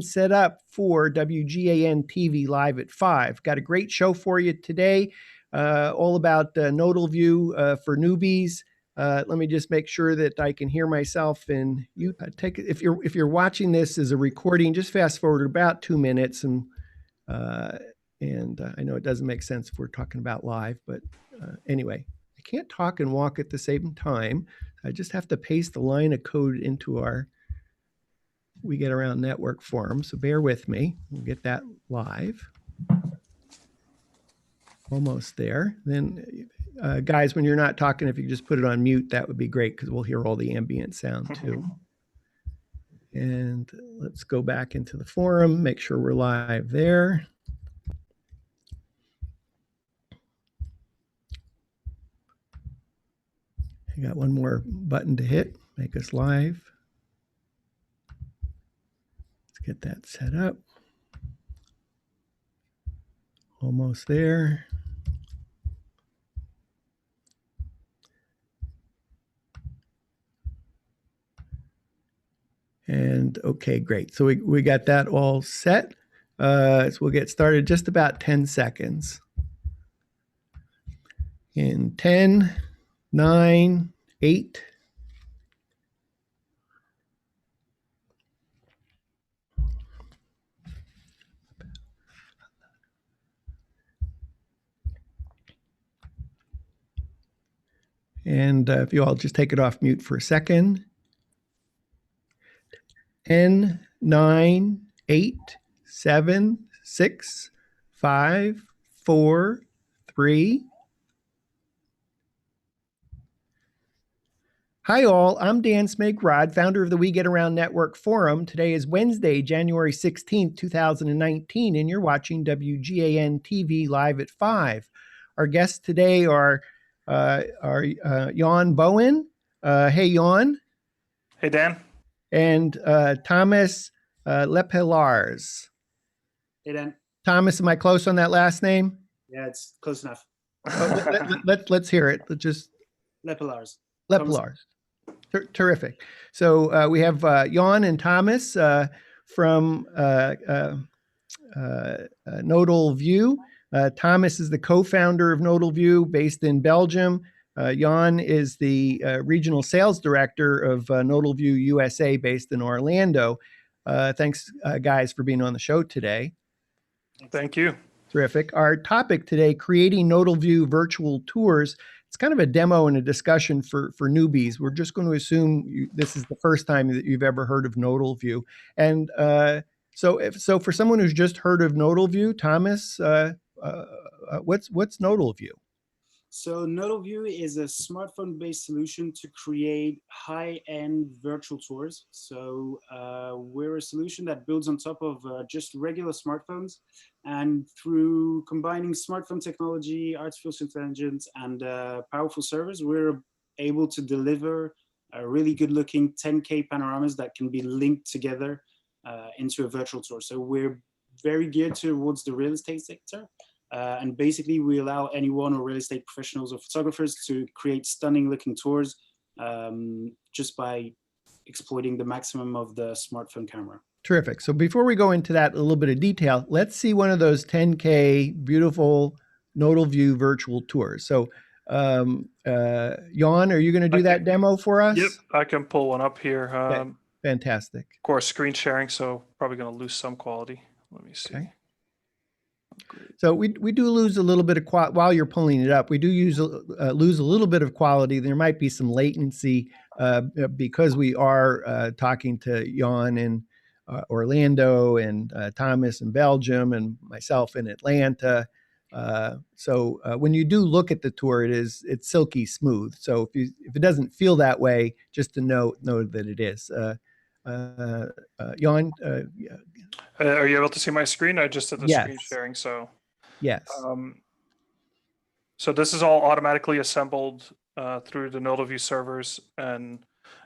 set up for WGAN-TV Live at 5. Got a great show for you today, all about Nodalview for newbies. Let me just make sure that I can hear myself. And you take if you're watching this as a recording, just fast forward about 2 minutes, and I know it doesn't make sense if we're talking about live, but anyway, I can't talk and walk at the same time. I just have to paste the line of code into our We Get Around Network forum. So bear with me. We'll get that live. Almost there. Then, guys, when you're not talking, if you just put it on mute, that would be great because we'll hear all the ambient sound too. And let's go back into the forum, make sure we're live there. I got one more button to hit, make us live. Let's get that set up. Almost there. And okay, great. So we got that all set. So we'll get started just about 10 seconds. In 10, 9, 8. And if you all just take it off mute for a second. 10, 9, 8, 7, 6, 5, 4, 3. Hi all, I'm Dan Smigrod, founder of the We Get Around Network Forum. Today is Wednesday, January 16th, 2019, and you're watching WGAN-TV Live at 5. Our guests today are Jan Bowen. Hey, Jan. Hey, Dan. And Thomas Lepelars. Hey, Dan. Thomas, am I close on that last name? Yeah, it's close enough. Let's hear it. Just Lepelars. Lepelars. Terrific. So we have Jan and Thomas from Nodalview. Thomas is the co-founder of Nodalview, based in Belgium. Jan is the regional sales director of Nodalview USA, based in Orlando. Thanks, guys, for being on the show today. Thank you. Terrific. Our topic today, creating Nodalview virtual tours. It's kind of a demo and a discussion for newbies. We're just going to assume this is the first time that you've ever heard of Nodalview. And so for someone who's just heard of Nodalview, Thomas, what's Nodalview? So Nodalview is a smartphone-based solution to create high-end virtual tours. So we're a solution that builds on top of just regular smartphones. And through combining smartphone technology, artificial intelligence, and powerful servers, we're able to deliver a really good-looking 10K panoramas that can be linked together into a virtual tour. So we're very geared towards the real estate sector. And basically, we allow anyone or real estate professionals or photographers to create stunning looking tours just by exploiting the maximum of the smartphone camera. Terrific. So before we go into that a little bit of detail, let's see one of those 10K beautiful Nodalview virtual tours. So Jan, are you going to do that demo for us? Yep, I can pull one up here. Okay. Fantastic. Of course, screen sharing, so probably going to lose some quality. Let me see. Okay. So we do lose a little bit of quality while you're pulling it up. We do lose a little bit of quality. There might be some latency because we are talking to Jan in Orlando and Thomas in Belgium and myself in Atlanta. So when you do look at the tour, it's silky smooth. So if it doesn't feel that way, just to know that it is. Jan, are you able to see my screen? I just did the screen sharing, so. Yes. So this is all automatically assembled through the Nodalview servers. And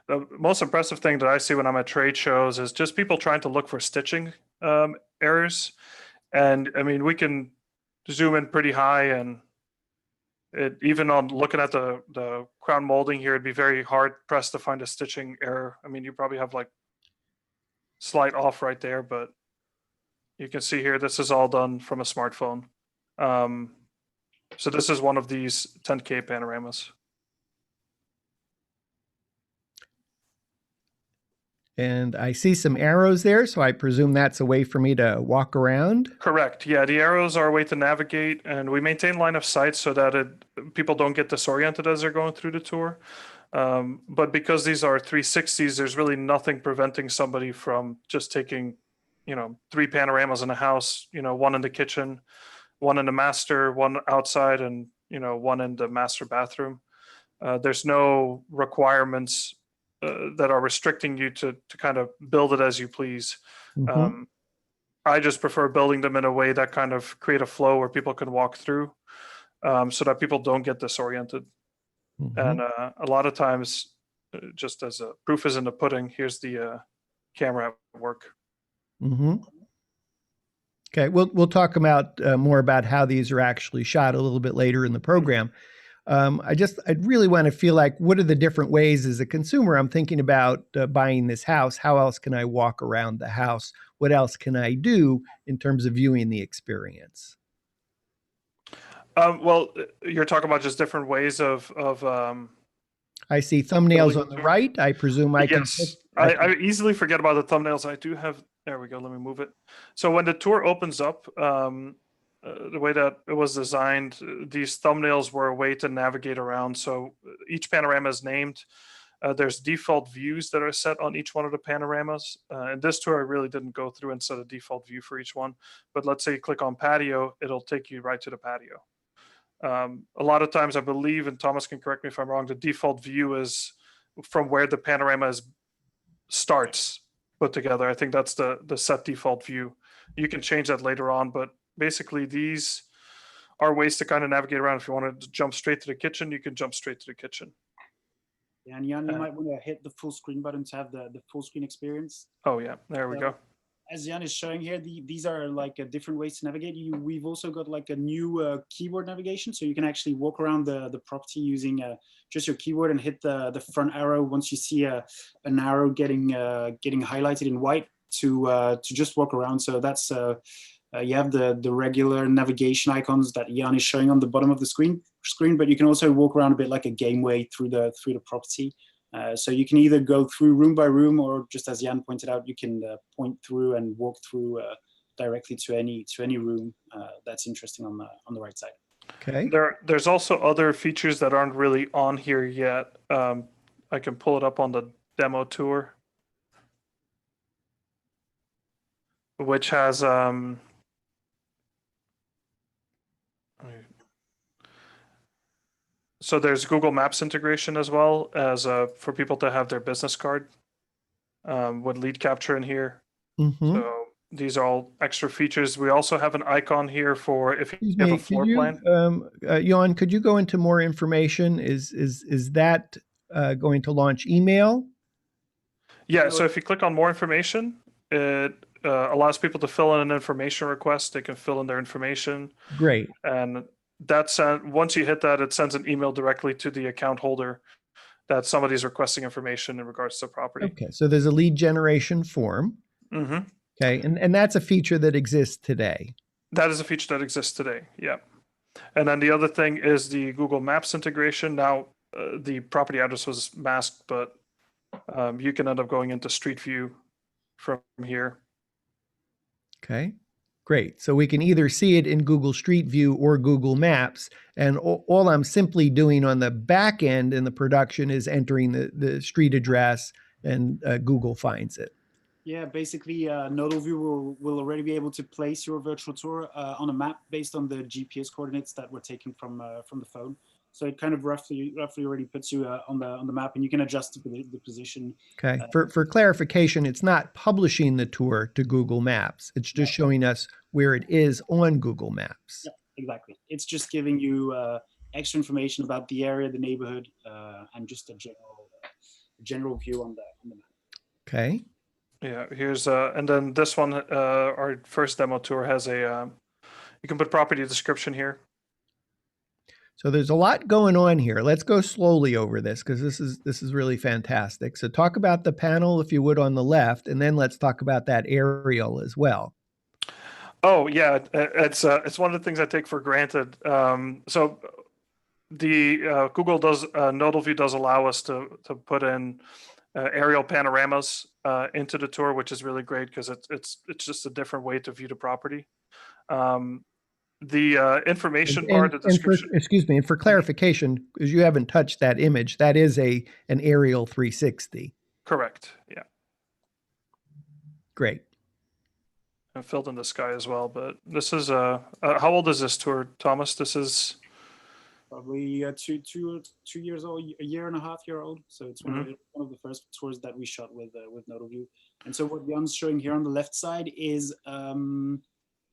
the most impressive thing that I see when I'm at trade shows is just people trying to look for stitching errors. And I mean, we can zoom in pretty high, and even on looking at the crown molding here, it'd be very hard pressed to find a stitching error. I mean, you probably have like slight off right there, but you can see here, this is all done from a smartphone. So this is one of these 10K panoramas. And I see some arrows there, so I presume that's a way for me to walk around. Correct. Yeah, the arrows are a way to navigate, and we maintain line of sight so that people don't get disoriented as they're going through the tour. But because these are 360s, there's really nothing preventing somebody from just taking, 3 panoramas in a house, one in the kitchen, one in the master, one outside, and, one in the master bathroom. There's no requirements that are restricting you to kind of build it as you please. Mhm. I just prefer building them in a way that kind of create a flow where people can walk through, so that people don't get disoriented. Mhm. And a lot of times, just as a proof is in the pudding, here's the camera at work. Mhm. Okay, we'll talk about more about how these are actually shot a little bit later in the program. I'd really want to feel like, what are the different ways as a consumer I'm thinking about buying this house? How else can I walk around the house? What else can I do in terms of viewing the experience? Well, you're talking about just different ways of I see thumbnails building on a the tour? right. I presume I can. Yes, I easily forget about the thumbnails. I do have, there we go, let me move it. So when the tour opens up, the way that it was designed, these thumbnails were a way to navigate around. So each panorama is named. There's default views that are set on each one of the panoramas. And this tour, I really didn't go through and set a default view for each one. But let's say you click on patio, it'll take you right to the patio. A lot of times, I believe, and Thomas can correct me if I'm wrong, the default view is from where the panorama starts put together. I think that's the set default view. You can change that later on, but basically these are ways to kind of navigate around. If you want to jump straight to the kitchen, you can jump straight to the kitchen. Yeah, and Jan, you might want to hit the full screen button to have the full screen experience. Oh yeah, there we go. As Jan is showing here, these are like different ways to navigate. We've also got like a new keyboard navigation, so you can actually walk around the property using just your keyboard and hit the front arrow once you see an arrow getting highlighted in white to just walk around. So that's you have the regular navigation icons that Jan is showing on the bottom of the screen, but you can also walk around a bit like a gameway through the property. So you can either go through room by room, or just as Jan pointed out, you can point through and walk through directly to any room that's interesting on the right side. Okay. There's also other features that aren't really on here yet. I can pull it up on the demo tour, which has so there's Google Maps integration as well as for people to have their business card with lead capture in here. Mhm. So these are all extra features. We also have an icon here for if you Excuse have me, a floor plan. Jan, could you go into more information? Is that going to launch email? Yeah, so if you click on more information, it allows people to fill in an information request. They can fill in their information. Great. And that's once you hit that, it sends an email directly to the account holder that somebody's requesting information in regards to property. Okay, so there's a lead generation form. Mm-hmm. Okay, and that's a feature that exists today. That is a feature that exists today. Yeah. And then the other thing is the Google Maps integration. Now, the property address was masked, but you can end up going into Street View from here. Okay, great. So we can either see it in Google Street View or Google Maps. And all I'm simply doing on the back end in the production is entering the street address, and Google finds it. Yeah, basically, Nodalview will already be able to place your virtual tour on a map based on the GPS coordinates that were taken from the phone. So it kind of roughly already puts you on the map, and you can adjust the position. Okay. For clarification, it's not publishing the tour to Google Maps. It's just showing us where it is on Google Maps. Yeah, exactly. It's just giving you extra information about the area, the neighborhood, and just a general view on the map. Okay. Yeah, here's and then this one, our first demo tour has a you can put property description here. So there's a lot going on here. Let's go slowly over this because this is really fantastic. So talk about the panel, if you would, on the left, and then let's talk about that aerial as well. Oh yeah, it's one of the things I take for granted. So the Google does Nodalview does allow us to put in aerial panoramas into the tour, which is really great because it's just a different way to view the property. The information bar, the description. Excuse me, and for clarification, because you haven't touched that image, that is an aerial 360. Correct. Yeah. Great. And filled in the sky as well. But this is how old is this tour, Thomas? This is probably 2 years old, a year and a half year old. So it's one of the first tours that we shot with Nodalview. And so what Jan's showing here on the left side is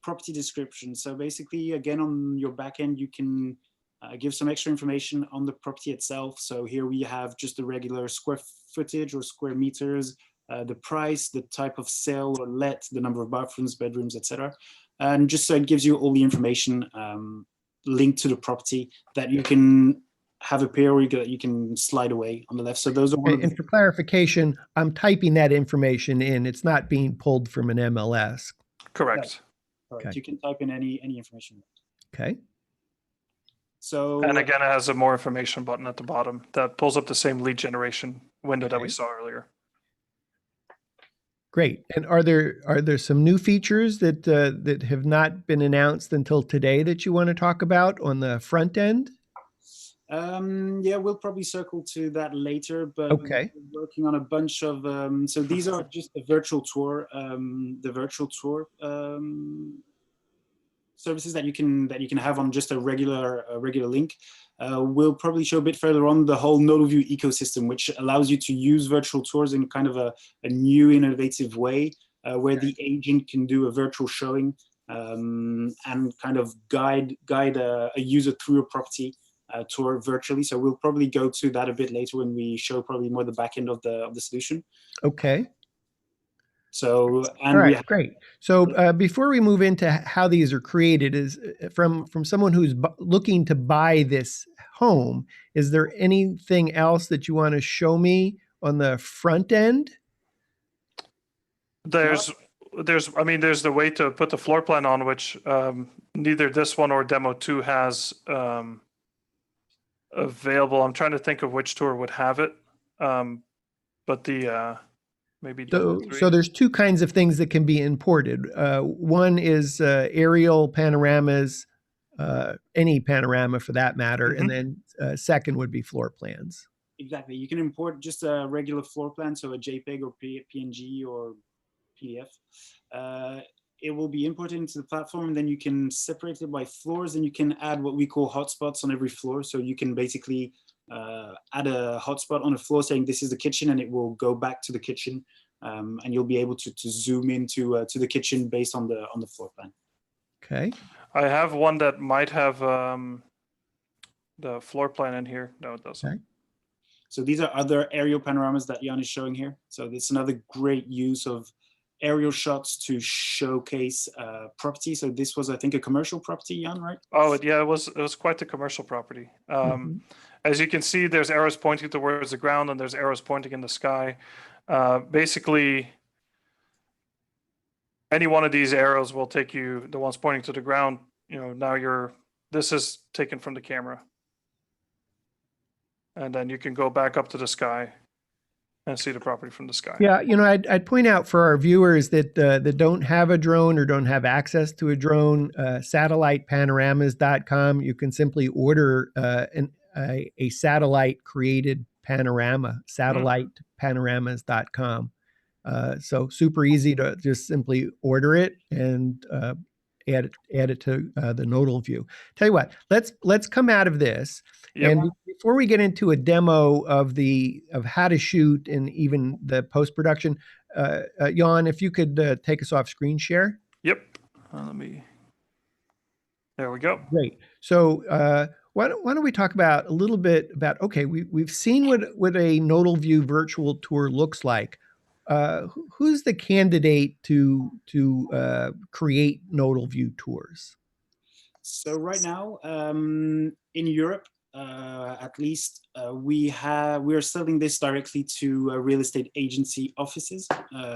property description. So basically, again, on your back end, you can give some extra information on the property itself. So here we have just the regular square footage or square meters, the price, the type of sale or let, the number of bathrooms, bedrooms, etc. And just so it gives you all the information linked to the property that you can have appear or you can slide away on the left. So those are and for clarification, I'm typing that information in. It's not being pulled from an MLS. correct. Okay. You can type in any information. Okay. So and again, it has a more information button at the bottom that pulls up the same lead generation window that we saw earlier. Great. And are there some new features that that have not been announced until today that you want to talk about on the front end? Yeah, we'll probably circle to that later, but okay. We're working on a bunch of so these are just the virtual tour services that you can have on just a regular link. We'll probably show a bit further on the whole Nodalview ecosystem, which allows you to use virtual tours in kind of a new innovative way, where the agent can do a virtual showing and kind of guide a user through a property tour virtually. So we'll probably go to that a bit later when we show probably more the back end of the solution. Okay. So all right, great. So before we move into how these are created, is from someone who's looking to buy this home, is there anything else that you want to show me on the front end? There's the way to put the floor plan on, which neither this one or demo 2 has available. I'm trying to think of which tour would have it, but the maybe so there's two kinds of things that can be imported. One is aerial panoramas, any panorama for that matter, and then second would be floor plans. Exactly. You can import just a regular floor plan, so a JPEG or PNG or PDF. It will be imported into the platform, and then you can separate it by floors, and you can add what we call hotspots on every floor. So you can basically add a hotspot on a floor saying this is the kitchen, and it will go back to the kitchen, and you'll be able to zoom into to the kitchen based on the floor plan. Okay. I have one that might have the floor plan in here. No, it doesn't. Okay. So these are other aerial panoramas that Jan is showing here. So this is another great use of aerial shots to showcase property. So this was, I think, a commercial property, Jan, right? Oh, yeah, it was quite a commercial property. As you can see, there's arrows pointing towards the ground, and there's arrows pointing in the sky. Basically, any one of these arrows will take you, the ones pointing to the ground, now this is taken from the camera. And then you can go back up to the sky and see the property from the sky. Yeah, I'd point out for our viewers that don't have a drone or don't have access to a drone, satellitepanoramas.com, you can simply order a satellite created panorama, satellitepanoramas.com. So super easy to just simply order it and add it to the Nodalview. Tell you what, let's come out of this. Yep. And before we get into a demo of how to shoot and even the post-production, Jan, if you could take us off screen share. Yep. There we go. Great. So why don't we talk about a little bit about, okay, we've seen what a Nodalview virtual tour looks like. Who's the candidate to create Nodalview tours? So right now, in Europe, at least, we are selling this directly to real estate agency offices.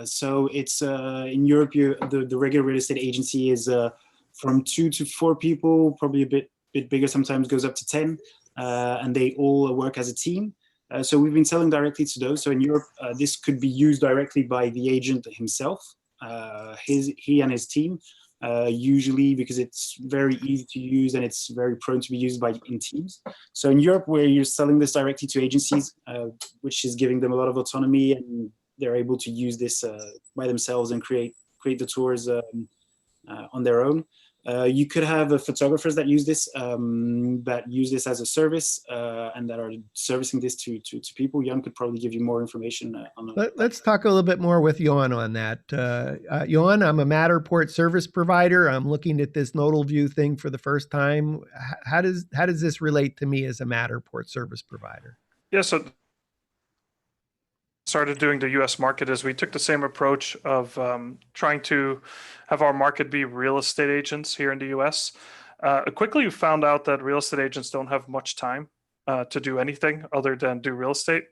So it's in Europe, the regular real estate agency is from 2 to 4 people, probably a bit bigger. Sometimes goes up to 10, and they all work as a team. So we've been selling directly to those. So in Europe, this could be used directly by the agent himself, he and his team. Usually because it's very easy to use and it's very prone to be used in teams. So in Europe, where you're selling this directly to agencies, which is giving them a lot of autonomy, and they're able to use this by themselves and create the tours on their own. You could have photographers that use this as a service and that are servicing this to people. Jan could probably give you more information on that. Let's talk a little bit more with Jan on that. Jan, I'm a Matterport service provider. I'm looking at this Nodalview thing for the first time. How does this relate to me as a Matterport service provider? Yeah, so started doing the US market is we took the same approach of trying to have our market be real estate agents here in the US. Quickly, we found out that real estate agents don't have much time to do anything other than do real estate.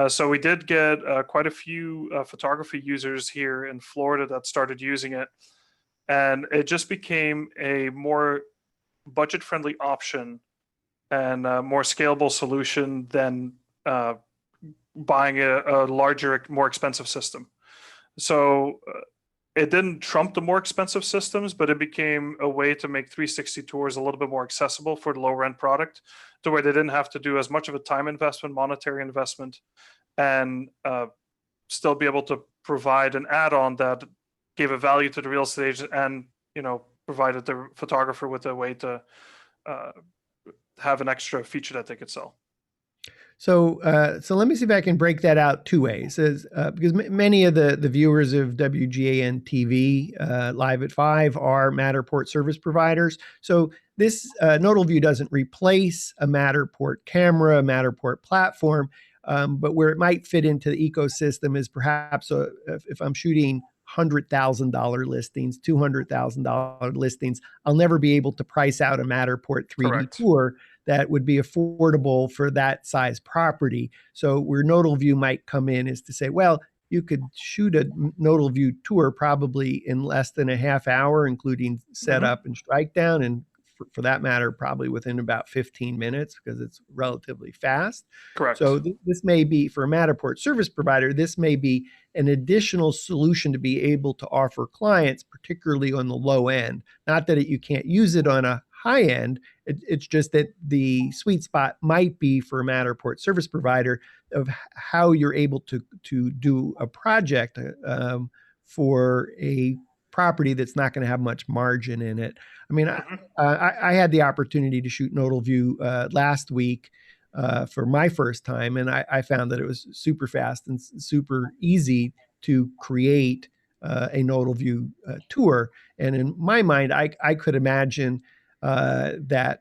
So we did get quite a few photography users here in Florida that started using it. And it just became a more budget-friendly option and a more scalable solution than buying a larger, more expensive system. So it didn't trump the more expensive systems, but it became a way to make 360 tours a little bit more accessible for the lower end product, to where they didn't have to do as much of a time investment, monetary investment, and still be able to provide an add-on that gave a value to the real estate agent and, provided the photographer with a way to have an extra feature that they could sell. So let me see if I can break that out 2 ways, because many of the viewers of WGAN-TV Live at 5 are Matterport service providers. So this Nodalview doesn't replace a Matterport camera, a Matterport platform, but where it might fit into the ecosystem is perhaps if I'm shooting $100,000 listings, $200,000 listings, I'll never be able to price out a Matterport 3D Correct. tour that would be affordable for that size property. So where Nodalview might come in is to say, well, you could shoot a Nodalview tour probably in less than a half hour, including setup and strike down, and for that matter, probably within about 15 minutes because it's relatively fast. Correct. So this may be, for a Matterport service provider, this may be an additional solution to be able to offer clients, particularly on the low end. Not that you can't use it on a high end, it's just that the sweet spot might be for a Matterport service provider of how you're able to do a project for a property that's not going to have much margin in it. I mean, I had the opportunity to shoot Nodalview last week for my first time, and I found that it was super fast and super easy to create a Nodalview tour. And in my mind, I could imagine that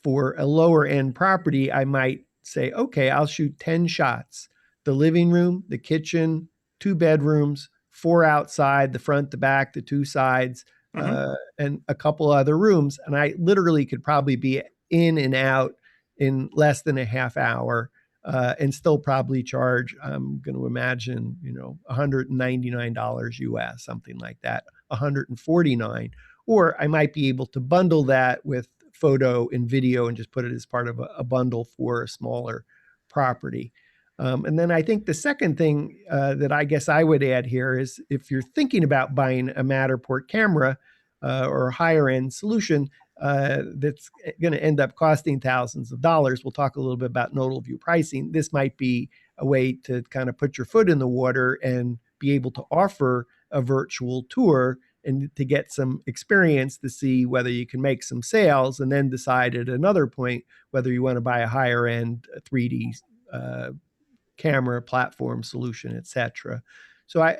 for a lower end property, I might say, okay, I'll shoot 10 shots, the living room, the kitchen, 2 bedrooms, 4 outside, the front, the back, the 2 sides, and a couple other rooms. And I literally could probably be in and out in less than a half hour and still probably charge, I'm going to imagine, $199 US, something like that, $149. Or I might be able to bundle that with photo and video and just put it as part of a bundle for a smaller property. And then I think the second thing that I guess I would add here is if you're thinking about buying a Matterport camera or a higher end solution that's going to end up costing thousands of dollars, we'll talk a little bit about Nodalview pricing. This might be a way to kind of put your foot in the water and be able to offer a virtual tour and to get some experience to see whether you can make some sales, and then decide at another point whether you want to buy a higher end 3D camera platform solution, etc. So I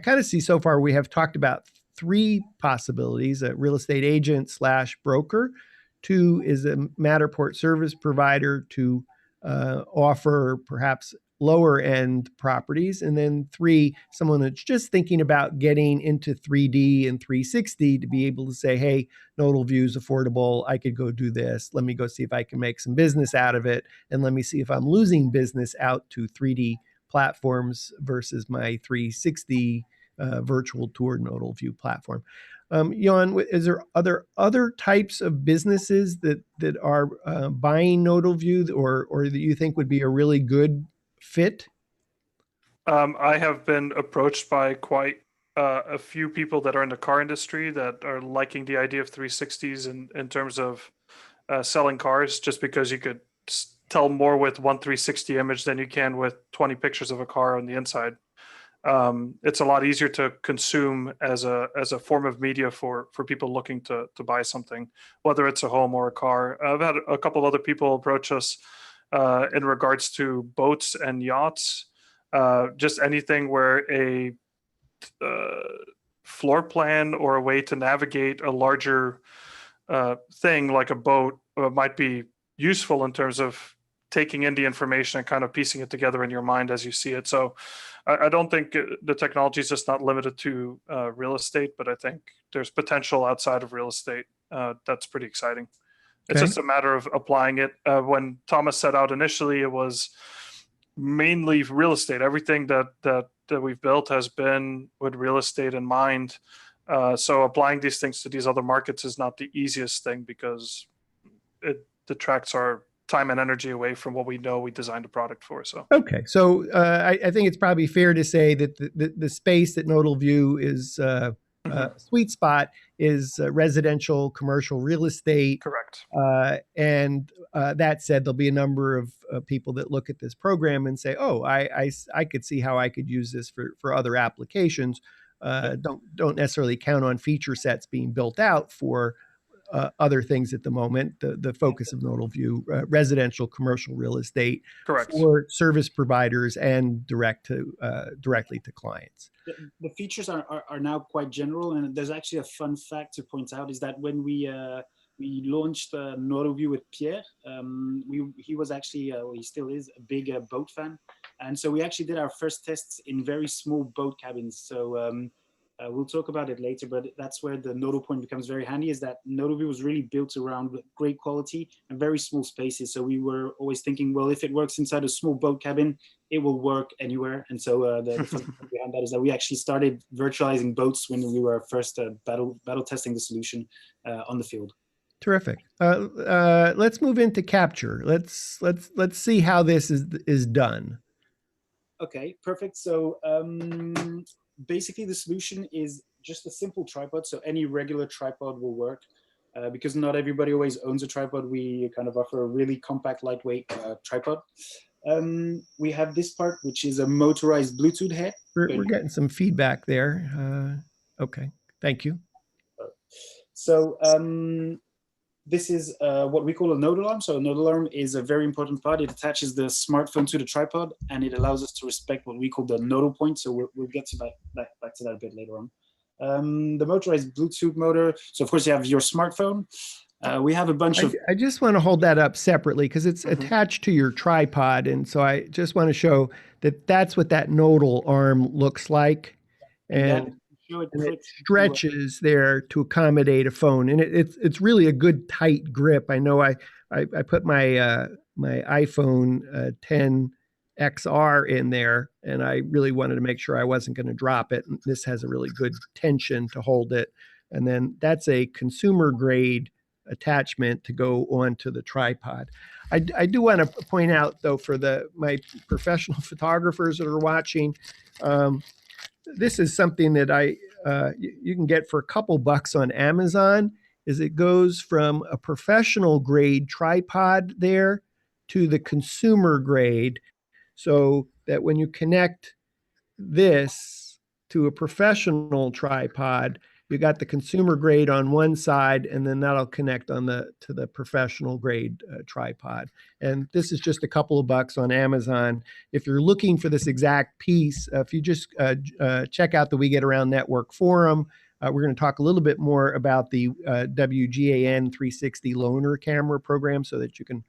kind of see so far we have talked about 3 possibilities: a real estate agent / broker. 2 is a Matterport service provider to offer perhaps lower end properties. And then 3, someone that's just thinking about getting into 3D and 360 to be able to say, hey, Nodalview is affordable. I could go do this. Let me go see if I can make some business out of it. And let me see if I'm losing business out to 3D platforms versus my 360 virtual tour Nodalview platform. Jan, is there other types of businesses that are buying Nodalview or that you think would be a really good fit? I have been approached by quite a few people that are in the car industry that are liking the idea of 360s in terms of selling cars, just because you could tell more with one 360 image than you can with 20 pictures of a car on the inside. It's a lot easier to consume as a form of media for people looking to buy something, whether it's a home or a car. I've had a couple of other people approach us in regards to boats and yachts, just anything where a floor plan or a way to navigate a larger thing like a boat might be useful in terms of taking in the information and kind of piecing it together in your mind as you see it. So I don't think the technology is just not limited to real estate, but I think there's potential outside of real estate that's pretty exciting. It's just a matter of applying it. When Thomas set out initially, it was mainly real estate. Everything that we've built has been with real estate in mind. So applying these things to these other markets is not the easiest thing because it detracts our time and energy away from what we know we designed a product for. So okay, so I think it's probably fair to say that the space that Nodalview is sweet spot is residential, commercial real estate. correct. And that said, there'll be a number of people that look at this program and say, "Oh, I could see how I could use this for other applications." Don't necessarily count on feature sets being built out for other things at the moment. The focus of Nodalview, residential, commercial real estate, Correct. for service providers and directly to clients. The features are now quite general, and there's actually a fun fact to point out is that when we launched Nodalview with Pierre, he was actually, he still is, a big boat fan. And so we actually did our first tests in very small boat cabins. So we'll talk about it later, but that's where the Nodal point becomes very handy, is that Nodalview was really built around great quality and very small spaces. So we were always thinking, well, if it works inside a small boat cabin, it will work anywhere. And so the fun thing behind that is that we actually started virtualizing boats when we were first battle testing the solution on the field. Terrific. Let's move into capture. Let's see how this is done. Okay, perfect. So basically the solution is just a simple tripod. So any regular tripod will work. Because not everybody always owns a tripod, we kind of offer a really compact, lightweight tripod. We have this part, which is a motorized Bluetooth head. We're getting some feedback there. Okay, thank you. So this is what we call a node alarm. So a node alarm is a very important part. It attaches the smartphone to the tripod, and it allows us to respect what we call the nodal point. So we'll get to back to that a bit later on. The motorized Bluetooth motor. So of course you have your smartphone. We have a bunch of... I just want to hold that up separately because it's attached to your tripod. And so I just want to show that that's what that nodal arm looks like. And it stretches there to accommodate a phone. And it's really a good tight grip. I know I put my my iPhone 10 XR in there, and I really wanted to make sure I wasn't going to drop it. And this has a really good tension to hold it. And then that's a consumer grade attachment to go onto the tripod. I do want to point out though, for my professional photographers that are watching, this is something that you can get for a couple bucks on Amazon. Is it goes from a professional grade tripod there to the consumer grade, so that when you connect this to a professional tripod, you got the consumer grade on one side, and then that'll connect to the professional grade tripod. And this is just a couple of bucks on Amazon. If you're looking for this exact piece, if you just check out the We Get Around Network forum, we're going to talk a little bit more about the WGAN 360 loaner camera program, so that you can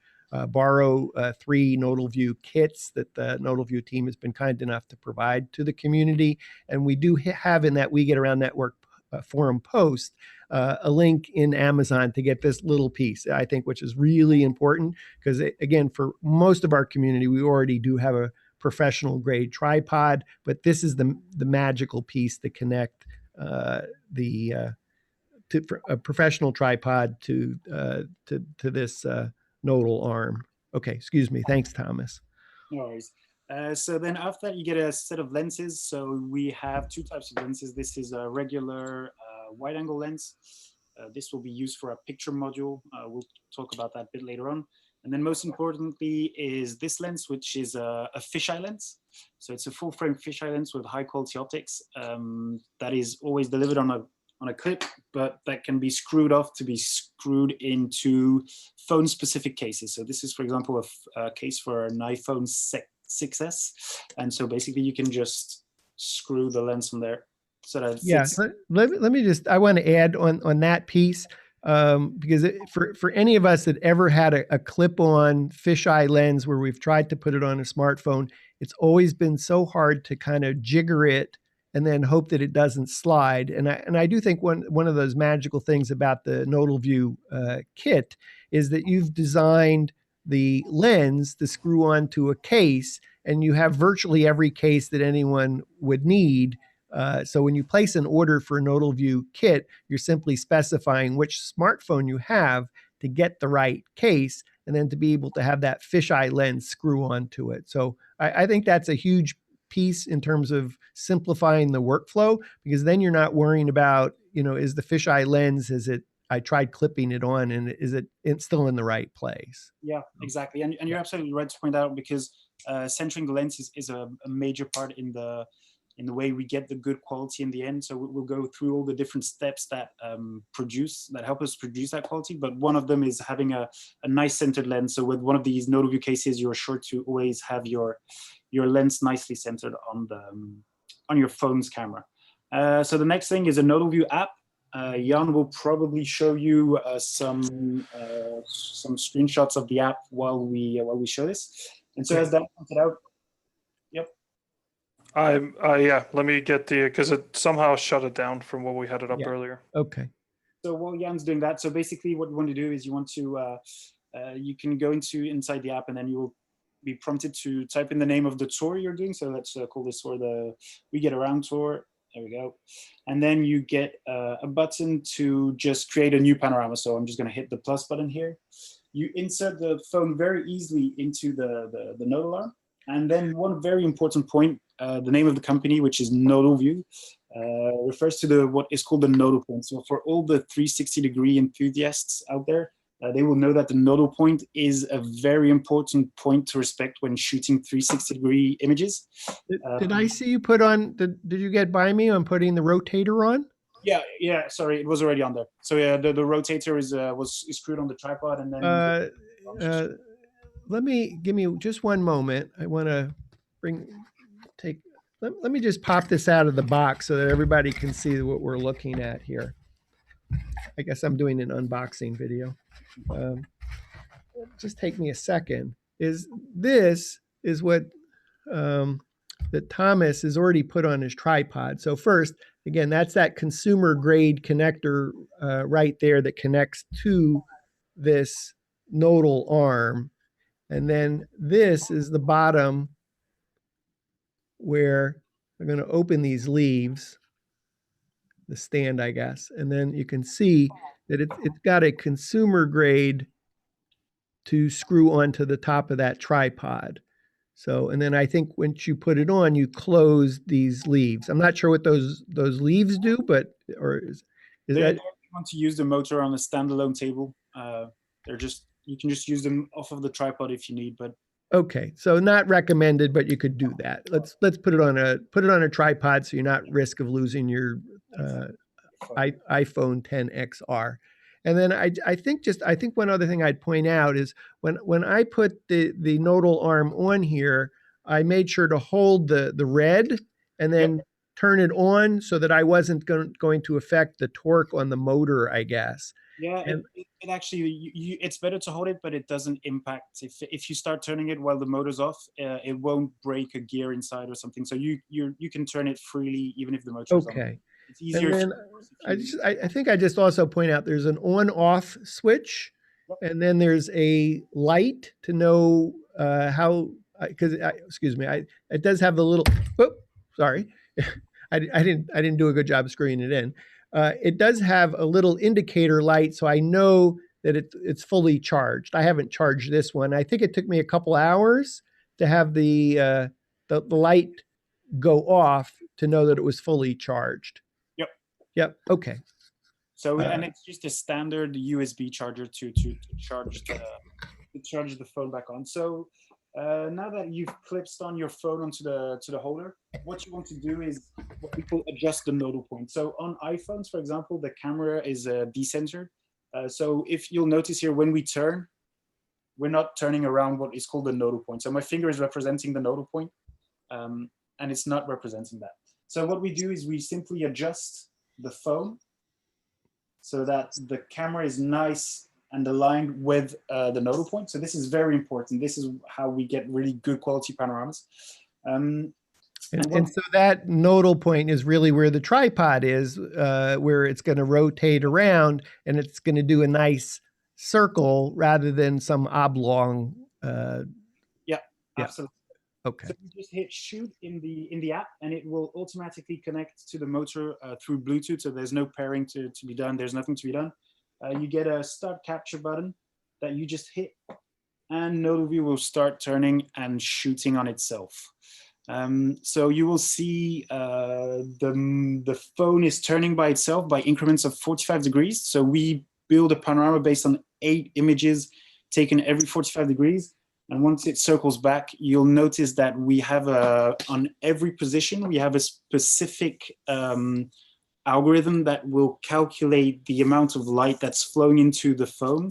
borrow 3 Nodalview kits that the Nodalview team has been kind enough to provide to the community. And we do have in that We Get Around Network forum post a link in Amazon to get this little piece, I think, which is really important because, again, for most of our community, we already do have a professional grade tripod, but this is the magical piece to connect to a professional tripod to this nodal arm. Okay, excuse me. Thanks, Thomas. No worries. So then after that, you get a set of lenses. So we have 2 types of lenses. This is a regular wide angle lens. This will be used for a picture module. We'll talk about that a bit later on. And then most importantly is this lens, which is a fisheye lens. So it's a full frame fisheye lens with high quality optics that is always delivered on a clip, but that can be screwed off to be screwed into phone specific cases. So this is, for example, a case for an iPhone 6S. And so basically you can just screw the lens from there. So that let me just, I want to add on that piece, because for any of us that ever had a clip-on fisheye lens where we've tried to put it on a smartphone, it's always been so hard to kind of jigger it and then hope that it doesn't slide. And I do think one of those magical things about the Nodalview kit is that you've designed the lens to screw onto a case, and you have virtually every case that anyone would need. So when you place an order for a Nodalview kit, you're simply specifying which smartphone you have to get the right case, and then to be able to have that fisheye lens screw onto it. So I think that's a huge piece in terms of simplifying the workflow, because then you're not worrying about, is the fisheye lens, I tried clipping it on and it's still in the right place. Yeah, exactly. And you're absolutely right to point out, because centering the lens is a major part in the way we get the good quality in the end. So we'll go through all the different steps that help us produce that quality. But one of them is having a nice centered lens. So with one of these Nodalview cases, you're sure to always have your lens nicely centered on your phone's camera. So the next thing is a Nodalview app. Jan will probably show you some screenshots of the app while we show this. And so as Dan pointed out, yep. Yeah, let me get because it somehow shut it down from when we had it up earlier. Okay. So while Jan's doing that, so basically what you want to do is you want to, you can go inside the app, and then you will be prompted to type in the name of the tour you're doing. So let's call this tour the We Get Around tour. There we go. And then you get a button to just create a new panorama. So I'm just going to hit the plus button here. You insert the phone very easily into the Nodal arm. And then one very important point, the name of the company, which is Nodalview, refers to what is called the nodal point. So for all the 360-degree enthusiasts out there, they will know that the nodal point is a very important point to respect when shooting 360-degree images. Did I see you put on, did you get by me on putting the rotator on? Yeah, sorry, it was already on there. So yeah, the rotator was screwed on the tripod, and then give me just one moment. I want to let me just pop this out of the box so that everybody can see what we're looking at here. I guess I'm doing an unboxing video. Just take me a second. This is what that Thomas has already put on his tripod. So first, again, that's that consumer grade connector right there that connects to this nodal arm. And then this is the bottom where I'm going to open these leaves, the stand, I guess. And then you can see that it's got a consumer grade to screw onto the top of that tripod. So, and then I think once you put it on, you close these leaves. I'm not sure what those leaves do, but is that? If you want to use the motor on a standalone table, you can just use them off of the tripod if you need, but. Okay, so not recommended, but you could do that. Let's put it on a tripod so you're not at risk of losing your iPhone XR. And then I think one other thing I'd point out is when I put the nodal arm on here, I made sure to hold the red and then turn it on so that I wasn't going to affect the torque on the motor, I guess. Yeah, And it actually, it's better to hold it, but it doesn't impact. If you start turning it while the motor's off, it won't break a gear inside or something. So you can turn it freely even if the motor's on. okay. It's easier. And then I think I just also point out there's an on-off switch, Yep. and then there's a light to know how, because excuse me, it does have the little. Whoop, sorry, I didn't do a good job of screwing it in. It does have a little indicator light, so I know that it's fully charged. I haven't charged this one. I think it took me a couple hours to have the light go off to know that it was fully charged. Yep. Yep. Okay. So and it's just a standard USB charger to charge the phone back on. So now that you've clipped on your phone onto the holder, what you want to do is what we call adjust the nodal point. So on iPhones, for example, the camera is decentered. So if you'll notice here, when we turn, we're not turning around what is called the nodal point. So my finger is representing the nodal point, and it's not representing that. So what we do is we simply adjust the phone so that the camera is nice and aligned with the nodal point. So this is very important. This is how we get really good quality panoramas. And so that nodal point is really where the tripod is, where it's going to rotate around and it's going to do a nice circle rather than some oblong. Yeah, absolutely. Okay. So you just hit shoot in the app, and it will automatically connect to the motor through Bluetooth. So there's no pairing to be done. There's nothing to be done. You get a start capture button that you just hit, and Nodalview will start turning and shooting on itself. So you will see the phone is turning by itself by increments of 45 degrees. So we build a panorama based on 8 images taken every 45 degrees. And once it circles back, you'll notice that we have on every position, we have a specific algorithm that will calculate the amount of light that's flowing into the phone.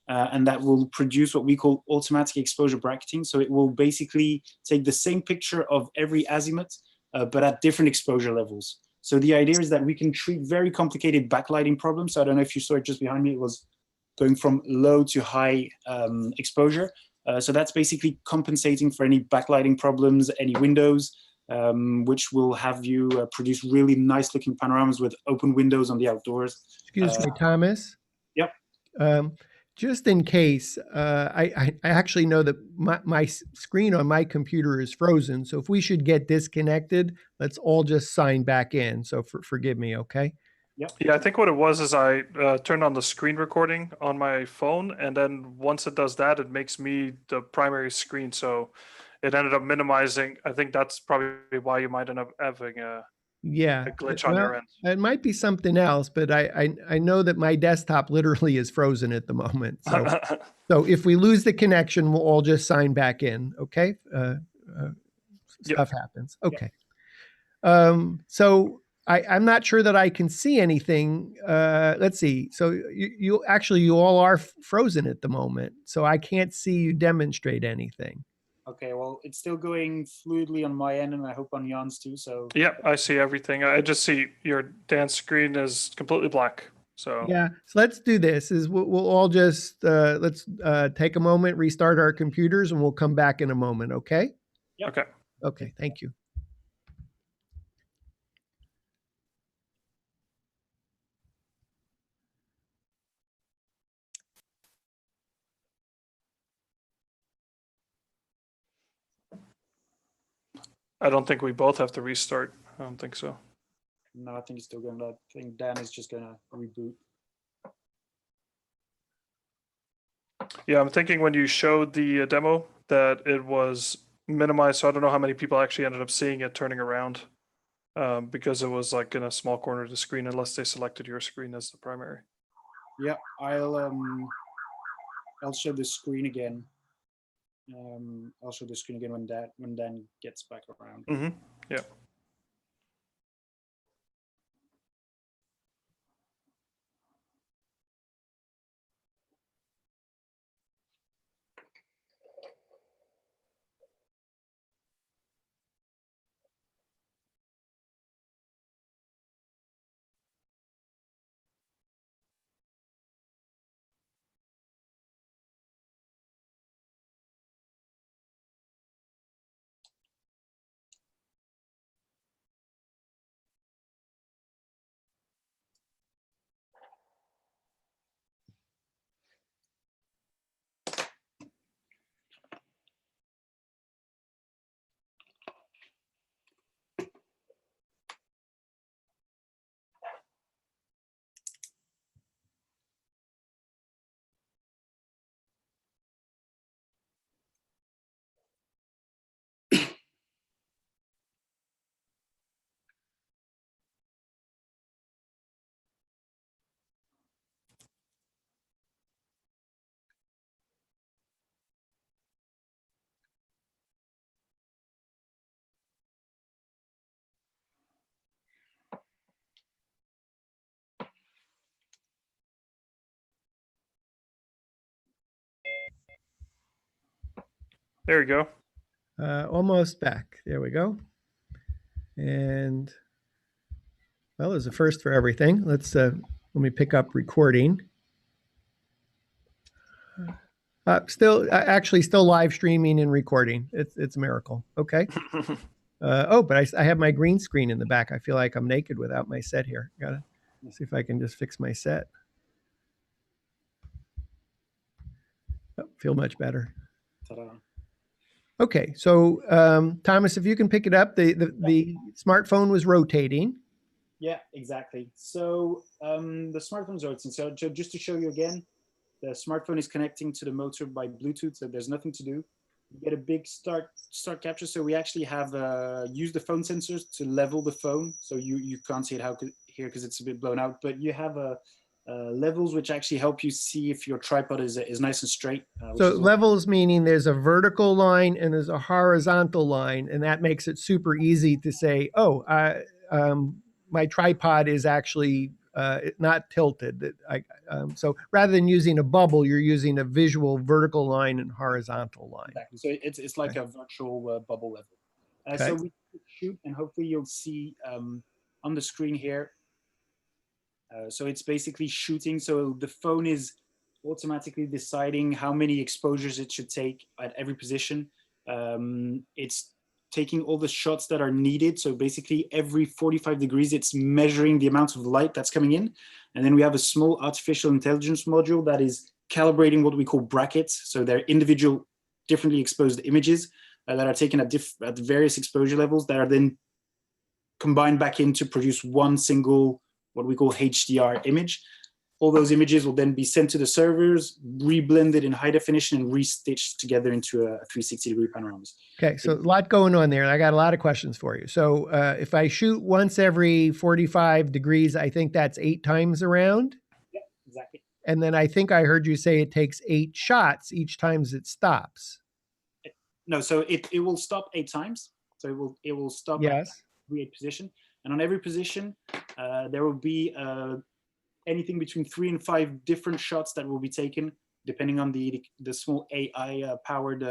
And that will produce what we call automatic exposure bracketing. So it will basically take the same picture of every azimuth, but at different exposure levels. So the idea is that we can treat very complicated backlighting problems. So I don't know if you saw it just behind me. It was going from low to high exposure. So that's basically compensating for any backlighting problems, any windows, which will have you produce really nice looking panoramas with open windows on the outdoors. Excuse me, Thomas. Yep. Just in case, I actually know that my screen on my computer is frozen. So if we should get disconnected, let's all just sign back in. So forgive me, okay? Yep. Yeah, I think what it was is I turned on the screen recording on my phone, and then once it does that, it makes me the primary screen. So it ended up minimizing. I think that's probably why you might end up having a glitch on your end. It might be something else, but I know that my desktop literally is frozen at the moment. So so if we lose the connection, we'll all just sign back in. Okay. Stuff happens. Okay. So I'm not sure that I can see anything. Let's see. So you all are frozen at the moment. So I can't see you demonstrate anything. Okay, well, it's still going fluidly on my end, and I hope on Jan's too. So yeah, I see everything. I just see your dance screen is completely black. So yeah, so let's do this. We'll all just let's take a moment, restart our computers, and we'll come back in a moment. Okay. Yep. Okay. Okay. Thank you. I don't think we both have to restart. I don't think so. No, I think it's still going to. I think Dan is just going to reboot. Yeah, I'm thinking when you showed the demo that it was minimized, so I don't know how many people actually ended up seeing it turning around, because it was like in a small corner of the screen, unless they selected your screen as the primary. Yeah, I'll show the screen again. I'll show the screen again when Dan gets back around. Mm-hmm. Yeah. There you go. Almost back. There we go. And well, there's a first for everything. Let me pick up recording. Actually still live streaming and recording. It's a miracle. Okay. But I have my green screen in the back. I feel like I'm naked without my set here. Gotta see if I can just fix my set. Oh, feel much better. Ta-da. Okay, so Thomas, if you can pick it up, the smartphone was rotating. Yeah, exactly. So the smartphone's rotating. So just to show you again, the smartphone is connecting to the motor by Bluetooth, so there's nothing to do. You get a big start capture. So we actually have used the phone sensors to level the phone. So you can't see it here because it's a bit blown out, but you have levels which actually help you see if your tripod is nice and straight. So levels meaning there's a vertical line and there's a horizontal line, and that makes it super easy to say, oh, my tripod is actually not tilted. So rather than using a bubble, you're using a visual vertical line and horizontal line. Exactly. So it's like a virtual bubble level. Okay. So we shoot, and hopefully you'll see on the screen here. So it's basically shooting. So the phone is automatically deciding how many exposures it should take at every position. It's taking all the shots that are needed. So basically every 45 degrees, it's measuring the amount of light that's coming in. And then we have a small artificial intelligence module that is calibrating what we call brackets. So they're individual, differently exposed images that are taken at various exposure levels that are then combined back in to produce one single, what we call HDR image. All those images will then be sent to the servers, reblended in high definition, and restitched together into a 360-degree panoramas. Okay, so a lot going on there, and I got a lot of questions for you. So if I shoot once every 45 degrees, I think that's 8 times around? Yeah, exactly. And then I think I heard you say it takes 8 shots each time it stops. No, so it will stop 8 times. So it will stop at every 8 position. And on every position, there will be anything between 3 and 5 different shots that will be taken, depending on the small AI powered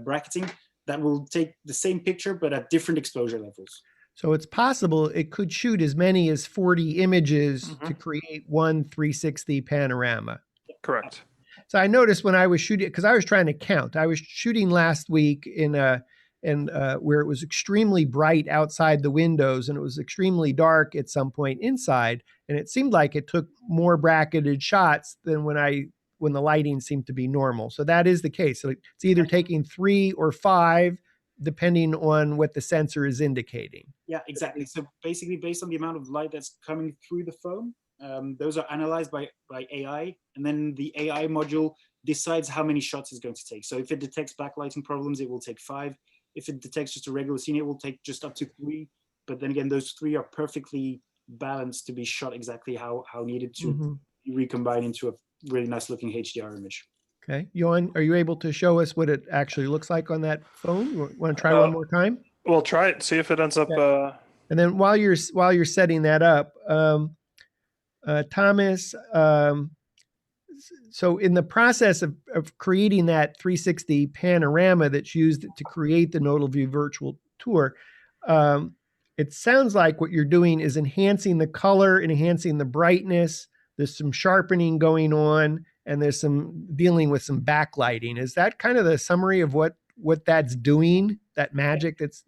bracketing that will take the same picture, but at different exposure levels. So it's possible it could shoot as many as 40 images to create one 360 panorama. Correct. So I noticed when I was shooting, because I was trying to count, I was shooting last week where it was extremely bright outside the windows and it was extremely dark at some point inside. And it seemed like it took more bracketed shots than when the lighting seemed to be normal. So that is the case. So it's either taking 3 or 5, depending on what the sensor is indicating. Yeah, exactly. So basically based on the amount of light that's coming through the phone, those are analyzed by AI, and then the AI module decides how many shots it's going to take. So if it detects backlighting problems, it will take 5. If it detects just a regular scene, it will take just up to 3. But then again, those 3 are perfectly balanced to be shot exactly how needed to be recombined into a really nice looking HDR image. Okay. Johan, are you able to show us what it actually looks like on that phone? You want to try one more time? We'll try it, see if it ends up. And then while you're setting that up, Thomas, so in the process of creating that 360 panorama that's used to create the Nodalview virtual tour, it sounds like what you're doing is enhancing the color, enhancing the brightness. There's some sharpening going on, and there's some dealing with some backlighting. Is that kind of the summary of what that's doing, that magic that's?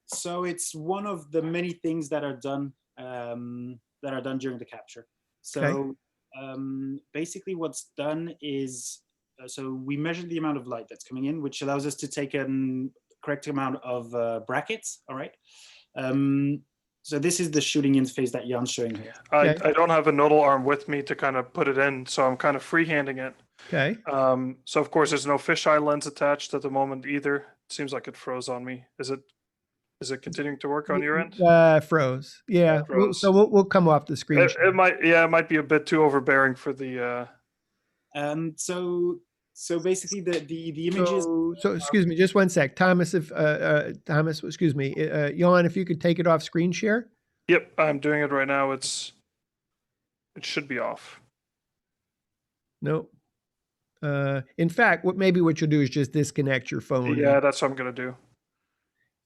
So it's one of the many things that are done during the capture. So basically what's done is, so we measure the amount of light that's coming in, which allows us to take a correct amount of brackets, all right? So this is the shooting interface that Jan's showing here. I don't have a Nodal arm with me to kind of put it in, so I'm kind of freehanding it. Okay. So of course there's no fisheye lens attached at the moment either. It seems like it froze on me. Is it continuing to work on your end? Froze. Yeah. Froze. So we'll come off the screen. It might be a bit too overbearing for the. So basically the images. So excuse me, just one sec, Thomas. Thomas, excuse me, Jan, if you could take it off screen share. Yep, I'm doing it right now. It should be off. Nope. In fact, maybe what you'll do is just disconnect your phone. Yeah, that's what I'm going to do.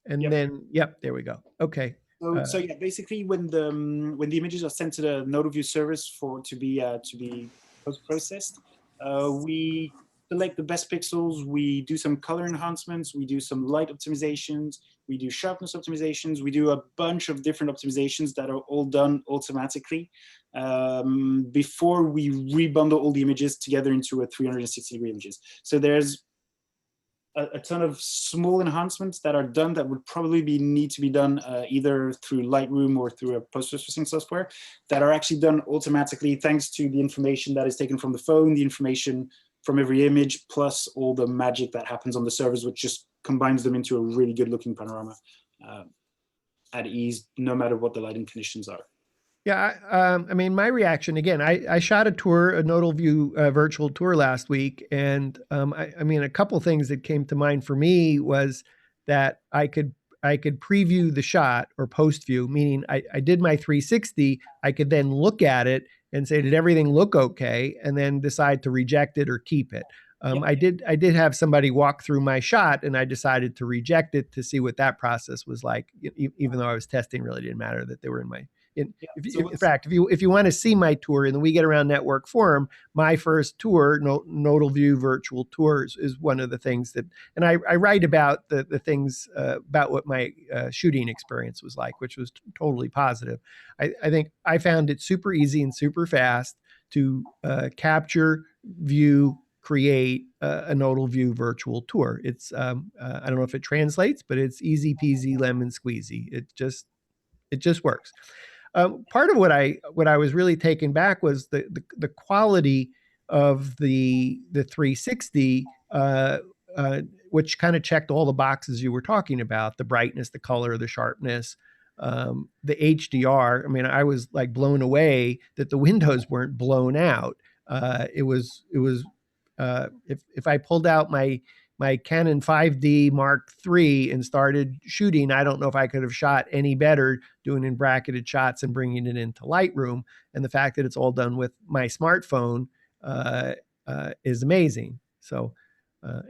And then, yep, there we go. Okay. So yeah, basically when the images are sent to the Nodalview service to be post-processed, we select the best pixels, we do some color enhancements, we do some light optimizations, we do sharpness optimizations, we do a bunch of different optimizations that are all done automatically before we rebundle all the images together into a 360-degree images. So there's a ton of small enhancements that are done that would probably need to be done either through Lightroom or through a post-processing software that are actually done automatically thanks to the information that is taken from the phone, the information from every image, plus all the magic that happens on the servers, which just combines them into a really good looking panorama at ease, no matter what the lighting conditions are. Yeah, I mean, my reaction, again, I shot a tour, a Nodalview virtual tour last week, and I mean, a couple things that came to mind for me was that I could preview the shot or post view, meaning I did my 360, I could then look at it and say, did everything look okay? And then decide to reject it or keep it. I did have somebody walk through my shot, and I decided to reject it to see what that process was like, even though I was testing, really didn't matter that they were in my. In fact, if you want to see my tour in the We Get Around Network forum, my first tour, Nodalview virtual tours, is one of the things that, and I write about the things about what my shooting experience was like, which was totally positive. I think I found it super easy and super fast to capture, view, create a Nodalview virtual tour. It's I don't know if it translates, but it's easy peasy lemon squeezy. It just works. Part of what I was really taken back was the quality of the 360, which kind of checked all the boxes you were talking about: the brightness, the color, the sharpness, the HDR. I mean, I was like blown away that the windows weren't blown out. It was if I pulled out my Canon 5D Mark III and started shooting, I don't know if I could have shot any better doing in bracketed shots and bringing it into Lightroom. And the fact that it's all done with my smartphone is amazing. So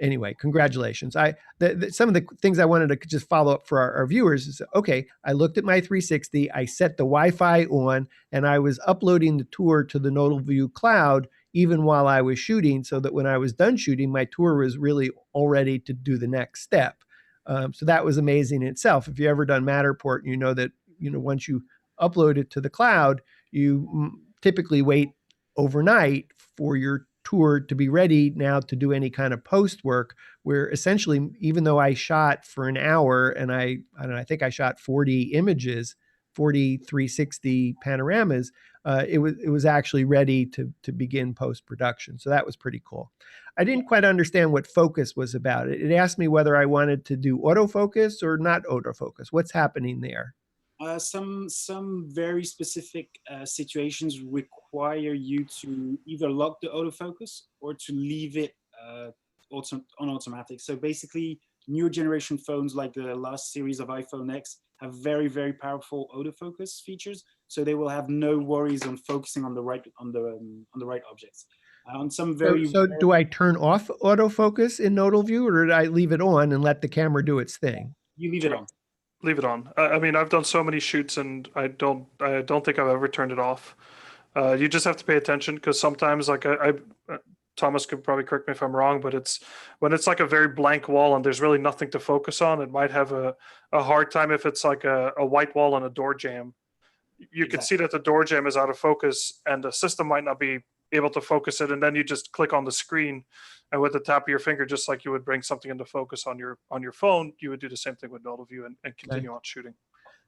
anyway, congratulations. Some of the things I wanted to just follow up for our viewers is, okay, I looked at my 360, I set the Wi-Fi on, and I was uploading the tour to the Nodalview cloud even while I was shooting, so that when I was done shooting, my tour was really all ready to do the next step. So that was amazing in itself. If you ever done Matterport, you know that once you upload it to the cloud, you typically wait overnight for your tour to be ready now to do any kind of post work, where essentially, even though I shot for an hour and I don't know, I think I shot 40 images, 40 360 panoramas, it was actually ready to begin post-production. So that was pretty cool. I didn't quite understand what focus was about. It asked me whether I wanted to do autofocus or not autofocus. What's happening there? Some very specific situations require you to either lock the autofocus or to leave it on automatic. So basically, newer generation phones like the last series of iPhone X have very, very powerful autofocus features. So they will have no worries on focusing on the right objects. On some very so do I turn off autofocus in Nodalview, or did I leave it on and let the camera do its thing? You leave it on. Leave it on. I mean, I've done so many shoots, and I don't think I've ever turned it off. You just have to pay attention, because sometimes, like Thomas could probably correct me if I'm wrong, but it's when it's like a very blank wall and there's really nothing to focus on, it might have a hard time if it's like a white wall and a door jamb. You can see that the door jamb is out of focus and the system might not be able to focus it, and then you just click on the screen, and with the tap of your finger, just like you would bring something into focus on your phone, you would do the same thing with Nodalview and continue on shooting.